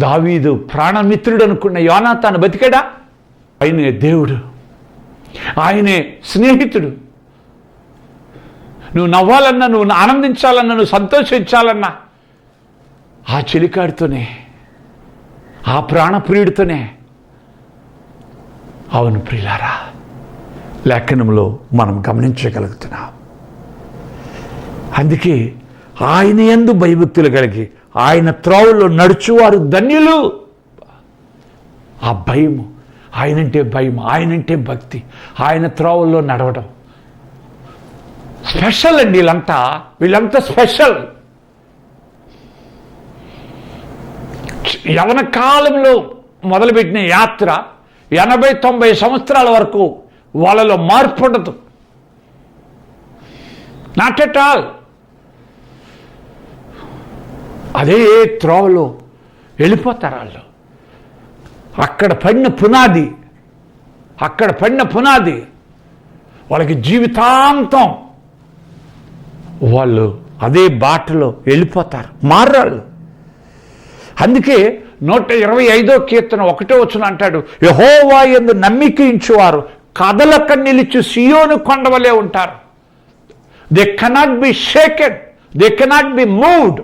దావీదు ప్రాణమిత్రుడు అనుకున్న యోనాతాను బతికాడా? ఆయనే దేవుడు, ఆయనే స్నేహితుడు. నువ్వు నవ్వాలన్నా, నువ్వు ఆనందించాలన్నా, నువ్వు సంతోషించాలన్నా ఆ చెలికాడితోనే, ఆ ప్రాణప్రియుడితోనే. అవును ప్రియులారా, లేఖనంలో మనం గమనించగలుగుతున్నాం. అందుకే ఆయన యందు భయభక్తులు కలిగి ఆయన త్రోవలో నడుచువారు ధన్యులు. ఆ భయము, ఆయనంటే భయం, ఆయనంటే భక్తి, ఆయన త్రోవల్లో నడవడం స్పెషల్ అండి. వీళ్ళంతా స్పెషల్. యవ్వన కాలంలో మొదలుపెట్టిన యాత్ర 80-90 సంవత్సరాల వరకు వాళ్ళలో మార్పు ఉండదు. Not at all. అదే త్రోవలో వెళ్ళిపోతారు వాళ్ళు. అక్కడ పడిన పునాది వాళ్ళకి జీవితాంతం వాళ్ళు అదే బాటలో వెళ్ళిపోతారు, మారాళ్ళు. అందుకే 125వ కీర్తన 1వ వచనం అంటాడు, యెహోవా యందు నమ్మిక ఉంచువారు కదలక నిలిచి సియోను కొండవలే ఉంటారు. They cannot be shaked, they cannot be moved.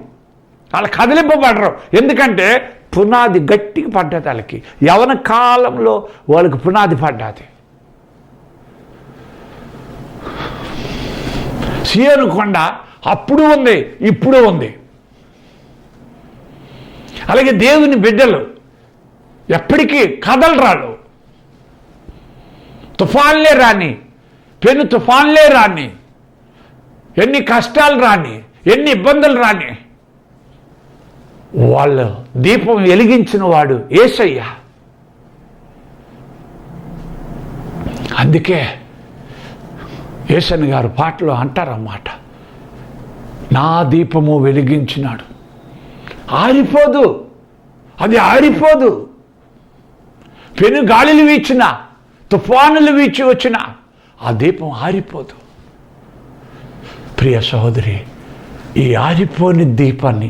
వాళ్ళు కదిలింపబడరు, ఎందుకంటే పునాది గట్టిగా పడ్డది వాళ్ళకి. యవ్వన కాలంలో వాళ్ళకి పునాది పడ్డది. సియోను కొండ అప్పుడు ఉంది, ఇప్పుడు ఉంది. అలాగే దేవుని బిడ్డలు ఎప్పటికీ కదలరాళ్ళు. తుఫాన్లే రాని, పెను తుఫాన్లే రాని, ఎన్ని కష్టాలు రాని, ఎన్ని ఇబ్బందులు రాని, వాళ్ళు దీపం వెలిగించిన వాడు యేసయ్య. అందుకే యేసన్న గారు పాటలో అంటారన్నమాట, నా దీపము వెలిగించినాడు. ఆరిపోదు, అది ఆరిపోదు. పెను గాలులు వీచిన, తుఫానులు వీచి వచ్చిన ఆ దీపం ఆరిపోదు. ప్రియ సహోదరి, ఈ ఆరిపోని దీపాన్ని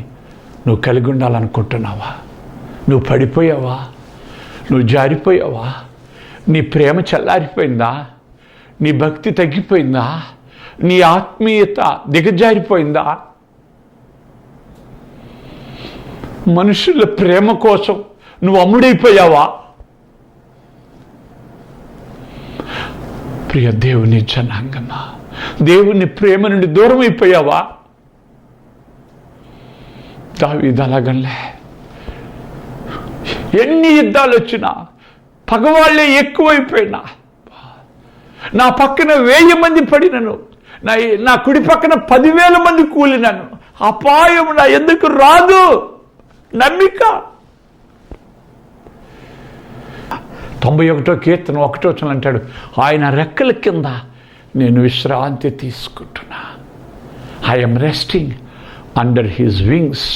నువ్వు కలిగి ఉండాలనుకుంటున్నావా? నువ్వు పడిపోయావా? నువ్వు జారిపోయావా? నీ ప్రేమ చల్లారిపోయిందా? నీ భక్తి తగ్గిపోయిందా? నీ ఆత్మీయత దిగజారిపోయిందా? మనుషుల ప్రేమ కోసం నువ్వు అమ్ముడైపోయావా? ప్రియ దేవుని జనాంగమా, దేవుని ప్రేమ నుండి దూరం అయిపోయావా? దావీదు అలాగలే. ఎన్ని యుద్ధాలు వచ్చినా, పగవాళ్లే ఎక్కువైపోయినా, నా పక్కన 1000 మంది పడినను, నా కుడి పక్కన 10,000 మంది కూలినను, అపాయం నా ఎందుకు రాదు. నమ్మిక. 91వ కీర్తన 1వ వచనం అంటాడు, ఆయన రెక్కల కింద నేను విశ్రాంతి తీసుకుంటున్నా. I'm resting under his wings.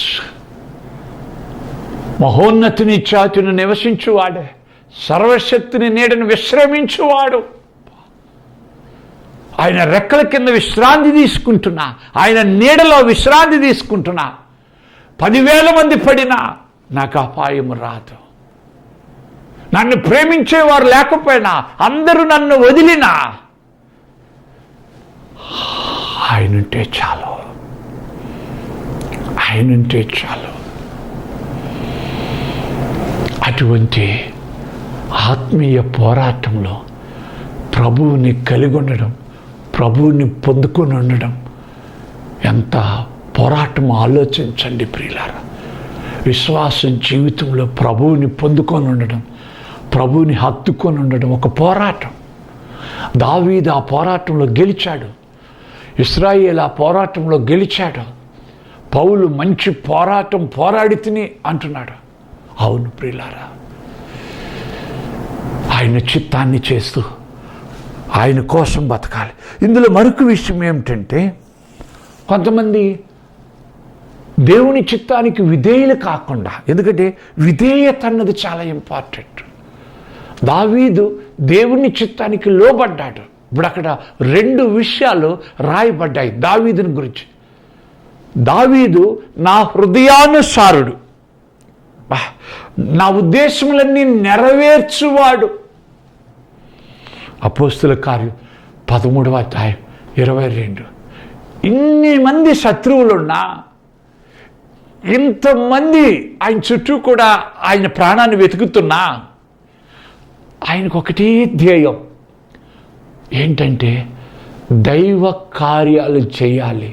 మహోన్నతిని చాతును నివసించువాడే, సర్వశక్తిని నీడను విశ్రమించువాడు. ఆయన రెక్కల కింద విశ్రాంతి తీసుకుంటున్నా, ఆయన నీడలో విశ్రాంతి తీసుకుంటున్నా. 10,000 మంది పడినా నాకు అపాయం రాదు. నన్ను ప్రేమించేవారు లేకపోయినా, అందరూ నన్ను వదిలినా, ఆయనుంటే చాలు, ఆయనుంటే చాలు. అటువంటి ఆత్మీయ పోరాటంలో ప్రభువుని కలిగి ఉండడం, ప్రభువుని పొందుకొని ఉండడం ఎంత పోరాటం ఆలోచించండి ప్రియులారా. విశ్వాసం జీవితంలో ప్రభువుని పొందుకొని ఉండడం, ప్రభువుని హత్తుకొని ఉండడం ఒక పోరాటం. దావీదు ఆ పోరాటంలో గెలిచాడు. ఇశ్రాయేలు ఆ పోరాటంలో గెలిచాడు. పౌలు మంచి పోరాటం పోరాడి తిని అంటున్నాడు. అవును ప్రియులారా, ఆయన చిత్తాన్ని చేస్తూ ఆయన కోసం బతకాలి. ఇందులో మరొక విషయం ఏమిటంటే, కొంతమంది దేవుని చిత్తానికి విధేయులు కాకుండా, ఎందుకంటే విధేయత అన్నది చాలా ఇంపార్టెంట్. దావీదు దేవుని చిత్తానికి లోబడ్డాడు. ఇప్పుడు అక్కడ 2 విషయాలు రాయబడ్డాయి దావీదుని గురించి. దావీదు నా హృదయానుసారుడు, నా ఉద్దేశములన్నీ నెరవేర్చువాడు. అపోస్తుల కార్యం 13వ అధ్యాయం 22. ఇన్ని మంది శత్రువులున్నా, ఇంతమంది ఆయన చుట్టూ కూడా ఆయన ప్రాణాన్ని వెతుకుతున్నా, ఆయనకు ఒకటే ధ్యేయం ఏంటంటే దైవ కార్యాలు చేయాలి,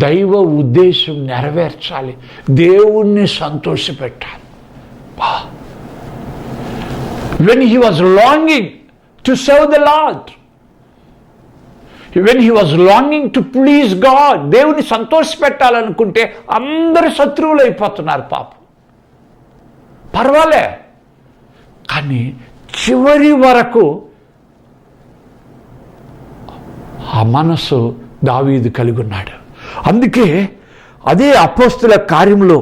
దైవ ఉద్దేశం నెరవేర్చాలి, దేవుణ్ణి సంతోషపెట్టాలి. When he was longing to serve the Lord, when he was longing to please God, దేవుని సంతోషపెట్టాలనుకుంటే అందరు శత్రువులు అయిపోతున్నారు పాపం. పర్వాలే, కానీ చివరి వరకు ఆ మనసు దావీదు కలిగి ఉన్నాడు. అందుకే అదే అపోస్తుల కార్యంలో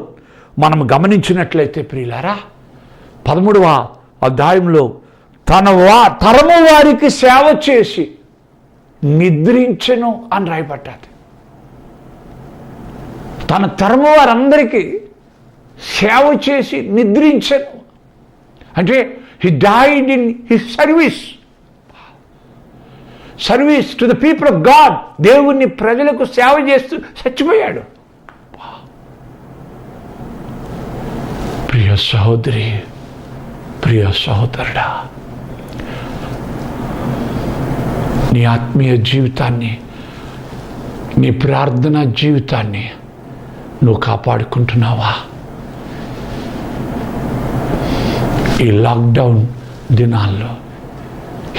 మనం గమనించినట్లయితే ప్రియులారా, 13వ అధ్యాయంలో తరము వారికి సేవ చేసి నిద్రించెను అని రాయబడ్డది. తన తరము వారందరికీ సేవ చేసి నిద్రించెను అంటే he died in his service to the people of God. దేవుని ప్రజలకు సేవ చేస్తూ చచ్చిపోయాడు. ప్రియ సహోదరి, ప్రియ సహోదరుడా, నీ ఆత్మీయ జీవితాన్ని, నీ ప్రార్థనా జీవితాన్ని నువ్వు కాపాడుకుంటున్నావా? ఈ లాక్డౌన్ దినాల్లో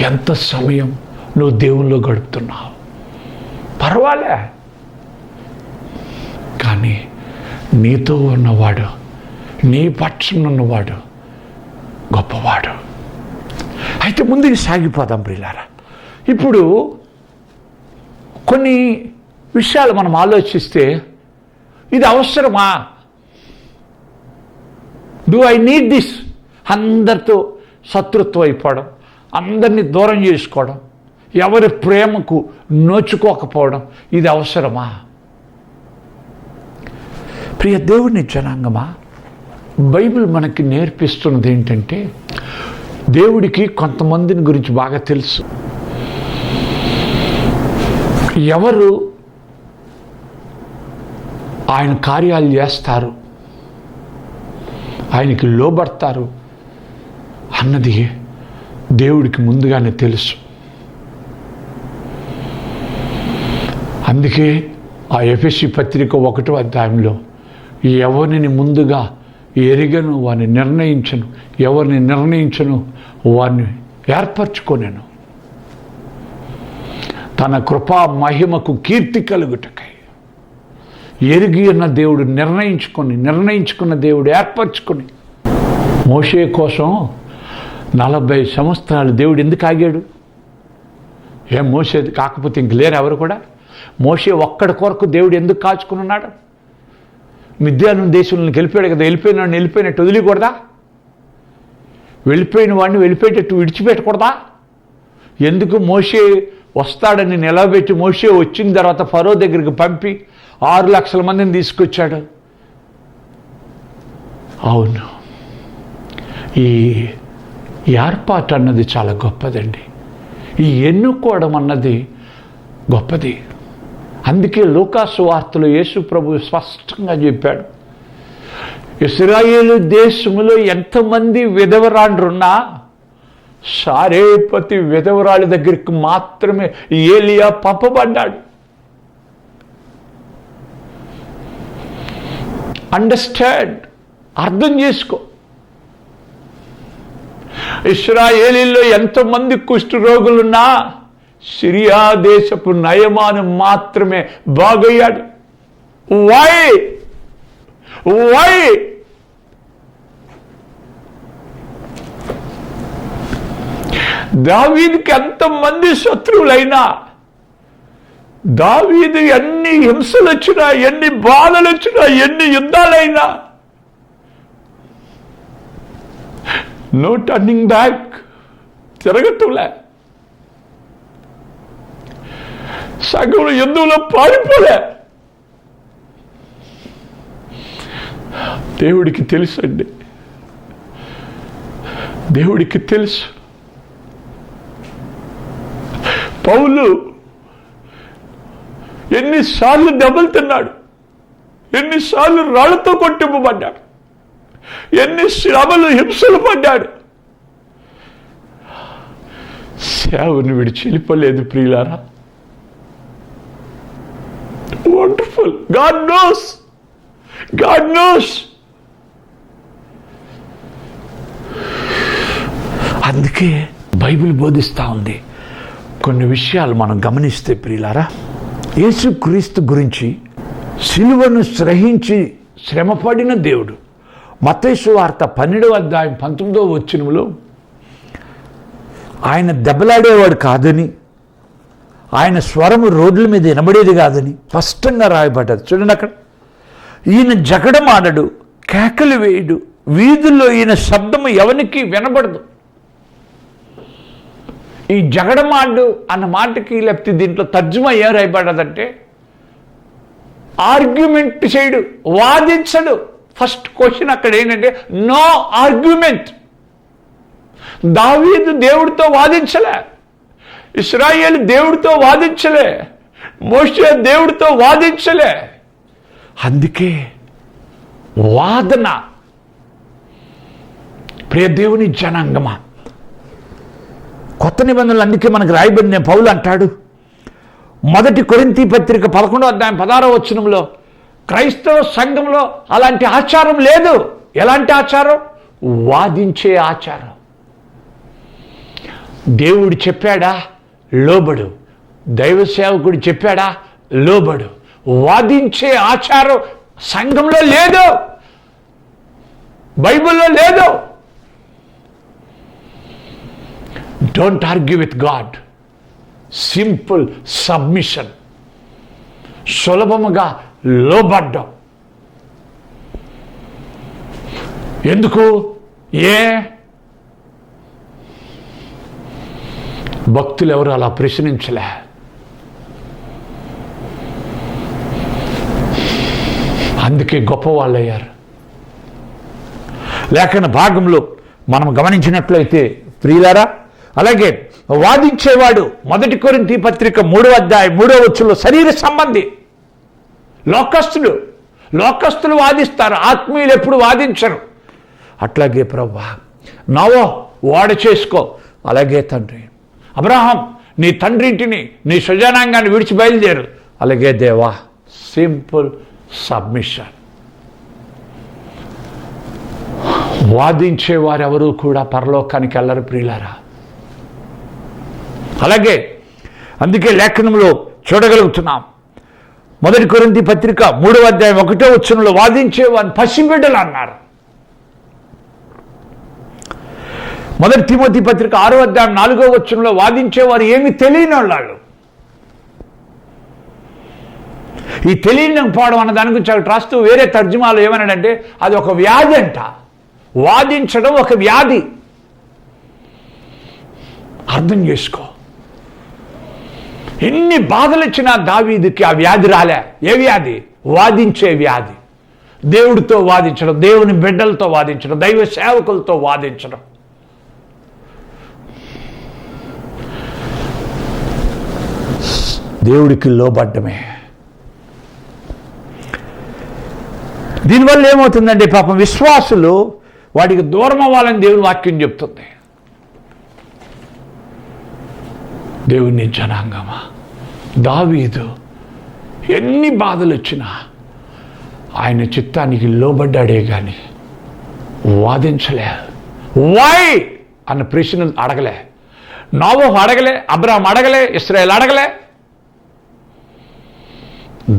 ఎంత సమయం నువ్వు దేవుల్లో గడుపుతున్నావు? పర్వాలే, కానీ నీతో ఉన్నవాడు, నీ పక్షం ఉన్నవాడు గొప్పవాడు. అయితే ముందుకు సాగిపోదాం ప్రియులారా. ఇప్పుడు కొన్ని విషయాలు మనం ఆలోచిస్తే, ఇది అవసరమా? Do I need this? అందరితో శత్రుత్వం అయిపోవడం, అందరినీ దూరం చేసుకోవడం, ఎవరి ప్రేమకు నోచుకోకపోవడం, ఇది అవసరమా? ప్రియ దేవుని జనాంగమా, బైబిల్ మనకి నేర్పిస్తున్నది ఏంటంటే, దేవుడికి కొంతమందిని గురించి బాగా తెలుసు. ఎవరు ఆయన కార్యాలు చేస్తారు, ఆయనకి లోబడతారు అన్నది దేవుడికి ముందుగానే తెలుసు. అందుకే ఆ ఎఫెసీ పత్రిక 1వ అధ్యాయంలో, ఎవరిని ముందుగా ఎరిగను వారిని నిర్ణయించను, ఎవరిని నిర్ణయించను వారిని ఏర్పరచుకొనెను, తన కృపా మహిమకు కీర్తి కలుగుటకై. ఎరిగి ఉన్న దేవుడు నిర్ణయించుకున్న దేవుడు ఏర్పరచుకొని. మోషే కోసం 40 సంవత్సరాలు దేవుడు ఎందుకు ఆగాడు? ఏం మోసే కాకపోతే ఇంక లేరు ఎవరు కూడా? మోషే ఒక్కడి కొరకు దేవుడు ఎందుకు కాచుకుని ఉన్నాడు? మిద్యాను దేశంలో గెలిపాడు కదా, వెళ్ళిపోయినట్టు వదిలికూడదా? వెళ్ళిపోయిన వాడిని వెళ్ళిపోయేటట్టు విడిచిపెట్టకూడదా? ఎందుకు మోషే వస్తాడని నిలబెట్టి, మోషే వచ్చిన తర్వాత ఫరో దగ్గరికి పంపి 6 లక్షల మందిని తీసుకొచ్చాడు? అవును, ఈ ఏర్పాటు అన్నది చాలా గొప్పదండి. ఈ ఎన్నుకోవడం అన్నది గొప్పది. అందుకే లూకాసు వార్తలో యేసు ప్రభు స్పష్టంగా చెప్పాడు, ఇశ్రాయేలు దేశంలో ఎంతమంది విధవరాండ్రున్నా సారేపతి విధవరాలి దగ్గరికి మాత్రమే ఏలియా పంపబడ్డాడు. అండర్స్టాండ్, అర్థం చేసుకో. ఇశ్రాయేలీలో ఎంతమంది కుష్ఠరోగులున్నా సిరియా దేశపు నయమాను మాత్రమే బాగయ్యాడు. వై? దావీదుకి ఎంతమంది శత్రువులైనా, దావీదు ఎన్ని హింసలు వచ్చినా, ఎన్ని బాధలు వచ్చినా, ఎన్ని యుద్ధాలైనా, నో టర్నింగ్ బ్యాక్, తిరగతులే. సగం యుద్ధంలో పారిపోలే. దేవుడికి తెలుసు అండి, దేవుడికి తెలుసు. పౌలు ఎన్నిసార్లు దెబ్బలు తిన్నాడు, ఎన్నిసార్లు రాళ్లతో కొట్టింపబడ్డాడు, ఎన్ని శ్రమలు హింసలు పడ్డాడు. సేవను విడిచి వెళ్ళిపోలేదు ప్రియులారా. వండర్ఫుల్. God knows. అందుకే బైబిల్ బోధిస్తూ ఉంది. కొన్ని విషయాలు మనం గమనిస్తే ప్రియులారా, యేసుక్రీస్తు గురించి సిలువను సహించి శ్రమపడిన దేవుడు, మత్తయి సువార్త 12వ అధ్యాయం 19వ వచనంలో ఆయన దెబ్బలాడేవాడు కాదని, ఆయన స్వరము రోడ్ల మీద వినబడేది కాదని స్పష్టంగా రాయబడ్డది. చూడండి అక్కడ, ఈయన జగడమాడడు, కేకలు వేయడు, వీధుల్లో ఈయన శబ్దము ఎవరికి వినబడదు. ఈ జగడమాడు అన్న మాటకి, లేకపోతే దీంట్లో తర్జుమా ఏం రాయబడ్డదంటే, ఆర్గ్యుమెంట్ చేయడు, వాదించడు. ఫస్ట్ క్వశ్చన్ అక్కడ ఏంటంటే నో ఆర్గ్యుమెంట్. దావీదు దేవుడితో వాదించలే, ఇశ్రాయేలు దేవుడితో వాదించలే, మోషే దేవుడితో వాదించలే. అందుకే వాదన. ప్రియ దేవుని జనాంగమా, కొత్త నిబంధనలు అందుకే మనకు రాయబడిన పౌలు అంటాడు, 1 కొరింథీ పత్రిక 11వ అధ్యాయం 16వ వచనంలో, క్రైస్తవ సంఘంలో అలాంటి ఆచారం లేదు. ఎలాంటి ఆచారం? వాదించే ఆచారం. దేవుడు చెప్పాడా? లోబడు. దైవ సేవకుడు చెప్పాడా? లోబడు. వాదించే ఆచారం సంఘంలో లేదు, బైబిల్లో లేదు. Don't argue with God. Simple submission, సులభముగా లోబడ్డం. ఎందుకు? భక్తులు ఎవరు అలా ప్రశ్నించలే. అందుకే గొప్పవాళ్ళు అయ్యారు. లేఖన భాగంలో మనం గమనించినట్లయితే ప్రియులారా, అలాగే వాదించేవాడు 1 కొరింథీ పత్రిక 3వ అధ్యాయం 3వ వచనంలో శరీర సంబంధి, లోకస్తులు వాదిస్తారు, ఆత్మీయులు ఎప్పుడు వాదించరు. అట్లాగే ప్రభువా నోవా వాడ చేసుకో, అలాగే తండ్రి అబ్రహాం నీ తండ్రింటిని నీ స్వజనాంగాన్ని విడిచి బయలుదేరు, అలాగే దేవా. Simple submission. వాదించేవారెవరూ కూడా పరలోకానికి వెళ్ళరు ప్రియులారా. అలాగే అందుకే లేఖనంలో చూడగలుగుతున్నాం. 1 కొరింథీ పత్రిక 3వ అధ్యాయం 1వ వచనంలో వాదించేవారిని పసిబిడ్డలు అన్నారు. 1 తిమోతి పత్రిక 6వ అధ్యాయం 4వ వచనంలో వాదించేవారు ఏమి తెలియని వాళ్ళు. ఈ తెలియకపోవడం అన్న దాని గురించి అక్కడ రాస్తూ వేరే తర్జుమాలు ఏమన్నాడంటే అది ఒక వ్యాధి అంట. వాదించడం ఒక వ్యాధి. అర్థం చేసుకో. ఎన్ని బాధలు వచ్చినా దావీదుకి ఆ వ్యాధి రాలే. ఏ వ్యాధి? వాదించే వ్యాధి. దేవుడితో వాదించడం, దేవుని బిడ్డలతో వాదించడం, దైవ సేవకులతో వాదించడం. దేవుడికి లోబడ్డమే. దీనివల్ల ఏమవుతుందంటే పాపం విశ్వాసులు వాడికి దూరం అవ్వాలని దేవుని వాక్యం చెప్తుంది. దేవుని జనాంగమా, దావీదు ఎన్ని బాధలు వచ్చినా ఆయన చిత్తానికి లోబడ్డాడే కానీ వాదించలే. వై అన్న ప్రశ్నలు అడగలే. నోవహు అడగలే, అబ్రహాం అడగలే, ఇశ్రాయేలు అడగలే,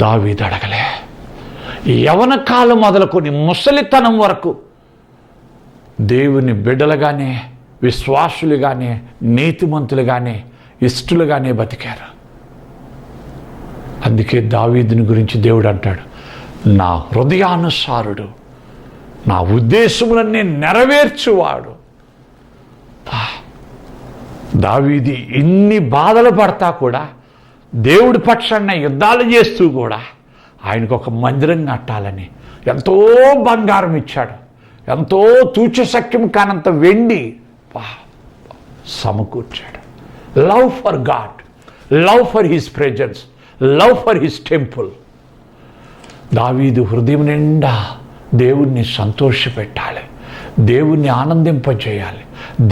దావీదు అడగలే. యవన కాలం మొదలుకొని ముసలితనం వరకు దేవుని బిడ్డలుగానే, విశ్వాసులుగానే, నీతిమంతులుగానే, ఇష్టలుగానే బతికారు. అందుకే దావీదుని గురించి దేవుడు అంటాడు, నా హృదయానుసారుడు, నా ఉద్దేశములన్నీ నెరవేర్చువాడు. దావీదు ఇన్ని బాధలు పడతా కూడా, దేవుడి పక్షాన యుద్ధాలు చేస్తూ కూడా ఆయనకు ఒక మందిరం కట్టాలని ఎంతో బంగారం ఇచ్చాడు, ఎంతో తూచశక్యం కానంత వెండి సమకూర్చాడు. Love for God, love for his presence, love for his temple. దావీదు హృదయం నిండా దేవుణ్ణి సంతోషపెట్టాలి, దేవుణ్ణి ఆనందింపజేయాలి,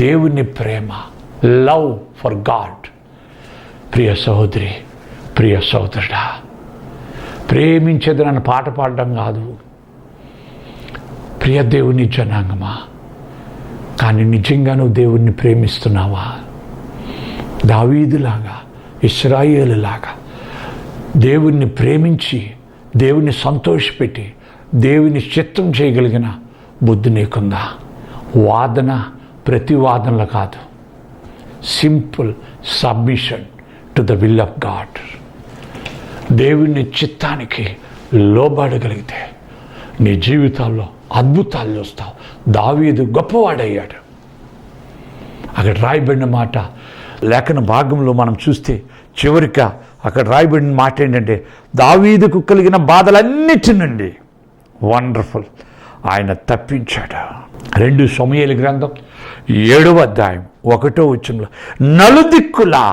దేవుని ప్రేమ, లవ్ ఫర్ గాడ్. ప్రియ సహోదరి, ప్రియ సహోదరుడా, ప్రేమించేది నన్ను పాట పాడడం కాదు ప్రియ దేవుని జనాంగమా. కానీ నిజంగా నువ్వు దేవుణ్ణి ప్రేమిస్తున్నావా? దావీదులాగా, ఇశ్రాయేలులాగా దేవుణ్ణి ప్రేమించి, దేవుణ్ణి సంతోషపెట్టి, దేవుని చిత్తం చేయగలిగిన బుద్ధి నీకుందా? వాదన, ప్రతివాదనలు కాదు, simple submission to the will of God. దేవుని చిత్తానికి లోబడగలిగితే నీ జీవితాల్లో అద్భుతాలు చూస్తావు. దావీదు గొప్పవాడయ్యాడు. అక్కడ రాయబడిన మాట లేఖన భాగంలో మనం చూస్తే చివరిగా అక్కడ రాయబడిన మాట ఏంటంటే, దావీదుకు కలిగిన బాధలన్నిటి నుండి వండర్ఫుల్ ఆయన తప్పించాడు. 2 సమూయేలు గ్రంథం 7వ అధ్యాయం 1వ వచనంలో, నలుదిక్కులా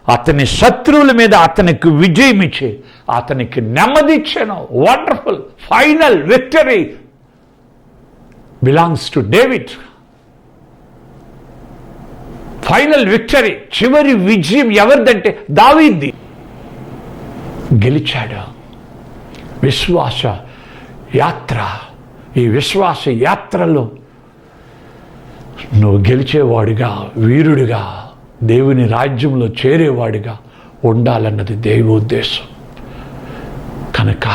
అతని శత్రువుల మీద అతనికి విజయం ఇచ్చి అతనికి నెమ్మదిచ్చాను. Wonderful final victory belongs to David. Final victory, చివరి విజయం ఎవరిదంటే దావీద్ది. గెలిచాడు. విశ్వాస యాత్ర, ఈ విశ్వాస యాత్రలో నువ్వు గెలిచేవాడిగా, వీరుడిగా దేవుని రాజ్యంలో చేరేవాడిగా ఉండాలన్నది దైవ ఉద్దేశం. కనుక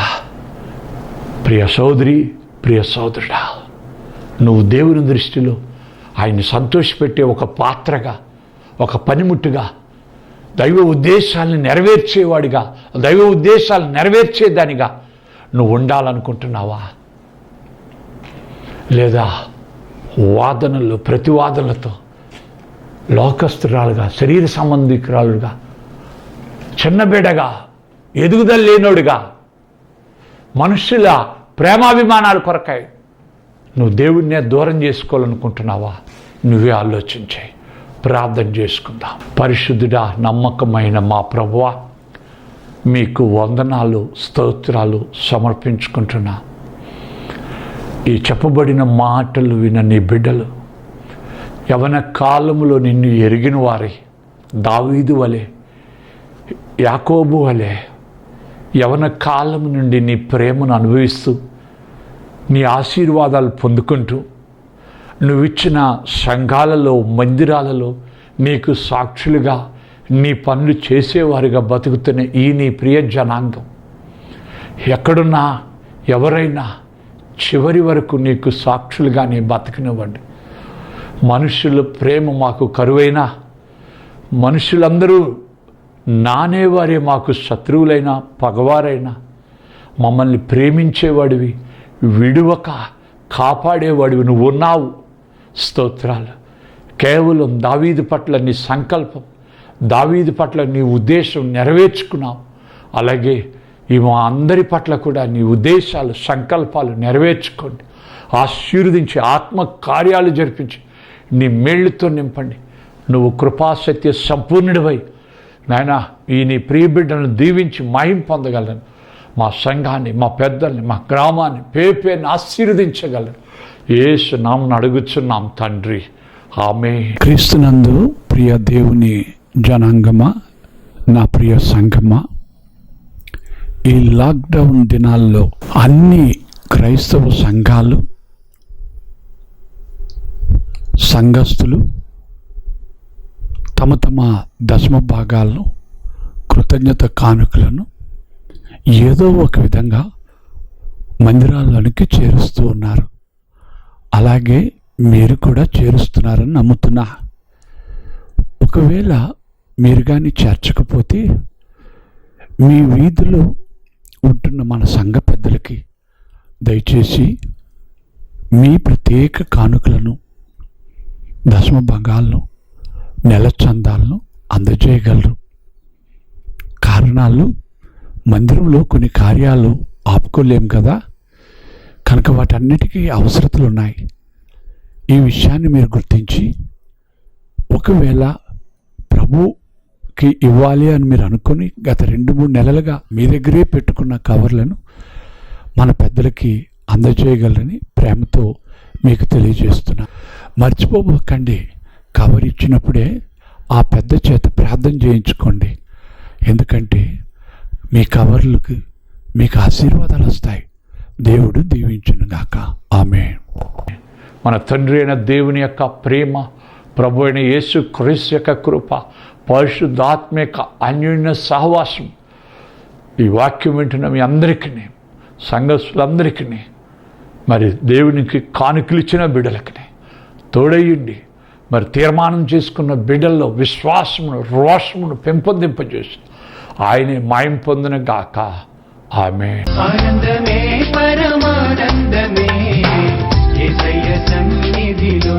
ప్రియ సోదరి, ప్రియ సోదరుడా, నువ్వు దేవుని దృష్టిలో ఆయన్ని సంతోషపెట్టే ఒక పాత్రగా, ఒక పనిముట్టుగా, దైవ ఉద్దేశాలను నెరవేర్చేవాడిగా, దైవ ఉద్దేశాలను నెరవేర్చేదానిగా నువ్వు ఉండాలనుకుంటున్నావా? లేదా వాదనలు, ప్రతివాదనలతో లోకస్తురాలుగా, శరీర సంబంధికురాలుగా, చిన్నబిడ్డగా, ఎదుగుదల లేనోడుగా, మనుషుల ప్రేమాభిమానాల కొరకై నువ్వు దేవుణ్ణే దూరం చేసుకోవాలనుకుంటున్నావా? నువ్వే ఆలోచించాయి. ప్రార్థన చేసుకుందాం. పరిశుద్ధుడా, నమ్మకమైన మా ప్రభువా, మీకు వందనాలు, స్తోత్రాలు సమర్పించుకుంటున్నా. ఈ చెప్పబడిన మాటలు విన్న నీ బిడ్డలు యవన కాలములో నిన్ను ఎరిగిన వారి, దావీదు వలె, యాకోబు వలె యవన కాలము నుండి నీ ప్రేమను అనుభవిస్తూ, నీ ఆశీర్వాదాలు పొందుకుంటూ, నువ్విచ్చిన సంఘాలలో, మందిరాలలో నీకు సాక్షులుగా నీ పనులు చేసేవారిగా బతుకుతున్న ఈ నీ ప్రియ జనాంగం ఎక్కడున్నా, ఎవరైనా చివరి వరకు నీకు సాక్షులుగానే బతకనివ్వండి. మనుషుల ప్రేమ మాకు కరువైనా, మనుషులందరూ నానేవారే మాకు శత్రువులైనా, పగవారైనా, మమ్మల్ని ప్రేమించేవాడివి, విడువక కాపాడేవాడివి నువ్వు ఉన్నావు. స్తోత్రాలు. కేవలం దావీదు పట్ల నీ సంకల్పం, దావీదు పట్ల నీ ఉద్దేశం నెరవేర్చుకున్నావు. అలాగే ఈ మా అందరి పట్ల కూడా నీ ఉద్దేశాలు, సంకల్పాలు నెరవేర్చుకోండి. ఆశీర్వదించి ఆత్మ కార్యాలు జరిపించి నీ మేళ్లతో నింపండి. నువ్వు కృపాసత్య సంపూర్ణుడివై నాయనా ఈ నీ ప్రియ బిడ్డలను దీవించి మహిమ పొందగలను. మా సంఘాన్ని, మా పెద్దల్ని, మా గ్రామాన్ని పేరుని ఆశీర్వదించగలను. యేసు నామమున అడుగుచున్నాం తండ్రి, ఆమేన్. క్రీస్తునందు ప్రియ దేవుని జనాంగమా, నా ప్రియ సంఘమా, ఈ లాక్డౌన్ దినాల్లో అన్ని క్రైస్తవ సంఘాలు, సంఘస్థులు తమ తమ దశమ భాగాలను, కృతజ్ఞత కానుకలను ఏదో ఒక విధంగా మందిరాల్లోనికి చేరుస్తూ ఉన్నారు. అలాగే మీరు కూడా చేరుస్తున్నారని నమ్ముతున్నా. ఒకవేళ మీరు కానీ చేర్చకపోతే మీ వీధిలో ఉంటున్న మన సంఘ పెద్దలకి దయచేసి మీ ప్రత్యేక కానుకలను, దశమ భాగాలను, నెల చందాలను అందజేయగలరు. కారణాలు, మందిరంలో కొన్ని కార్యాలు ఆపుకోలేం కదా, కనుక వాటన్నిటికీ అవసరతలు ఉన్నాయి. ఈ విషయాన్ని మీరు గుర్తించి, ఒకవేళ ప్రభుకి ఇవ్వాలి అని మీరు అనుకొని గత 2-3 నెలలుగా మీ దగ్గరే పెట్టుకున్న కవర్లను మన పెద్దలకి అందజేయగలరని ప్రేమతో మీకు తెలియజేస్తున్నా. మర్చిపోకండి, కవర్ ఇచ్చినప్పుడే ఆ పెద్ద చేత ప్రార్థన చేయించుకోండి. ఎందుకంటే మీ కవర్లకు మీకు ఆశీర్వాదాలు వస్తాయి. దేవుడు దీవించునుగాక. ఆమేన్. మన తండ్రి అయిన దేవుని యొక్క ప్రేమ, ప్రభు అయిన యేసు క్రీస్తు యొక్క కృప, పరిశుద్ధాత్మ యొక్క అన్యోన్య సహవాసం ఈ వాక్యం వింటున్న మీ అందరికీ, సంఘస్థులందరికీ, మరి దేవునికి కానుకలు ఇచ్చిన బిడ్డలకి తోడయ్యండి. మరి తీర్మానం చేసుకున్న బిడ్డల్లో విశ్వాసమును, రోషమును పెంపొందింపజేసి ఆయనే మాయం పొందిన గాక. ఆమేన్. ఆనందమే పరమానందమే యేసయ్య సన్నిధిలో.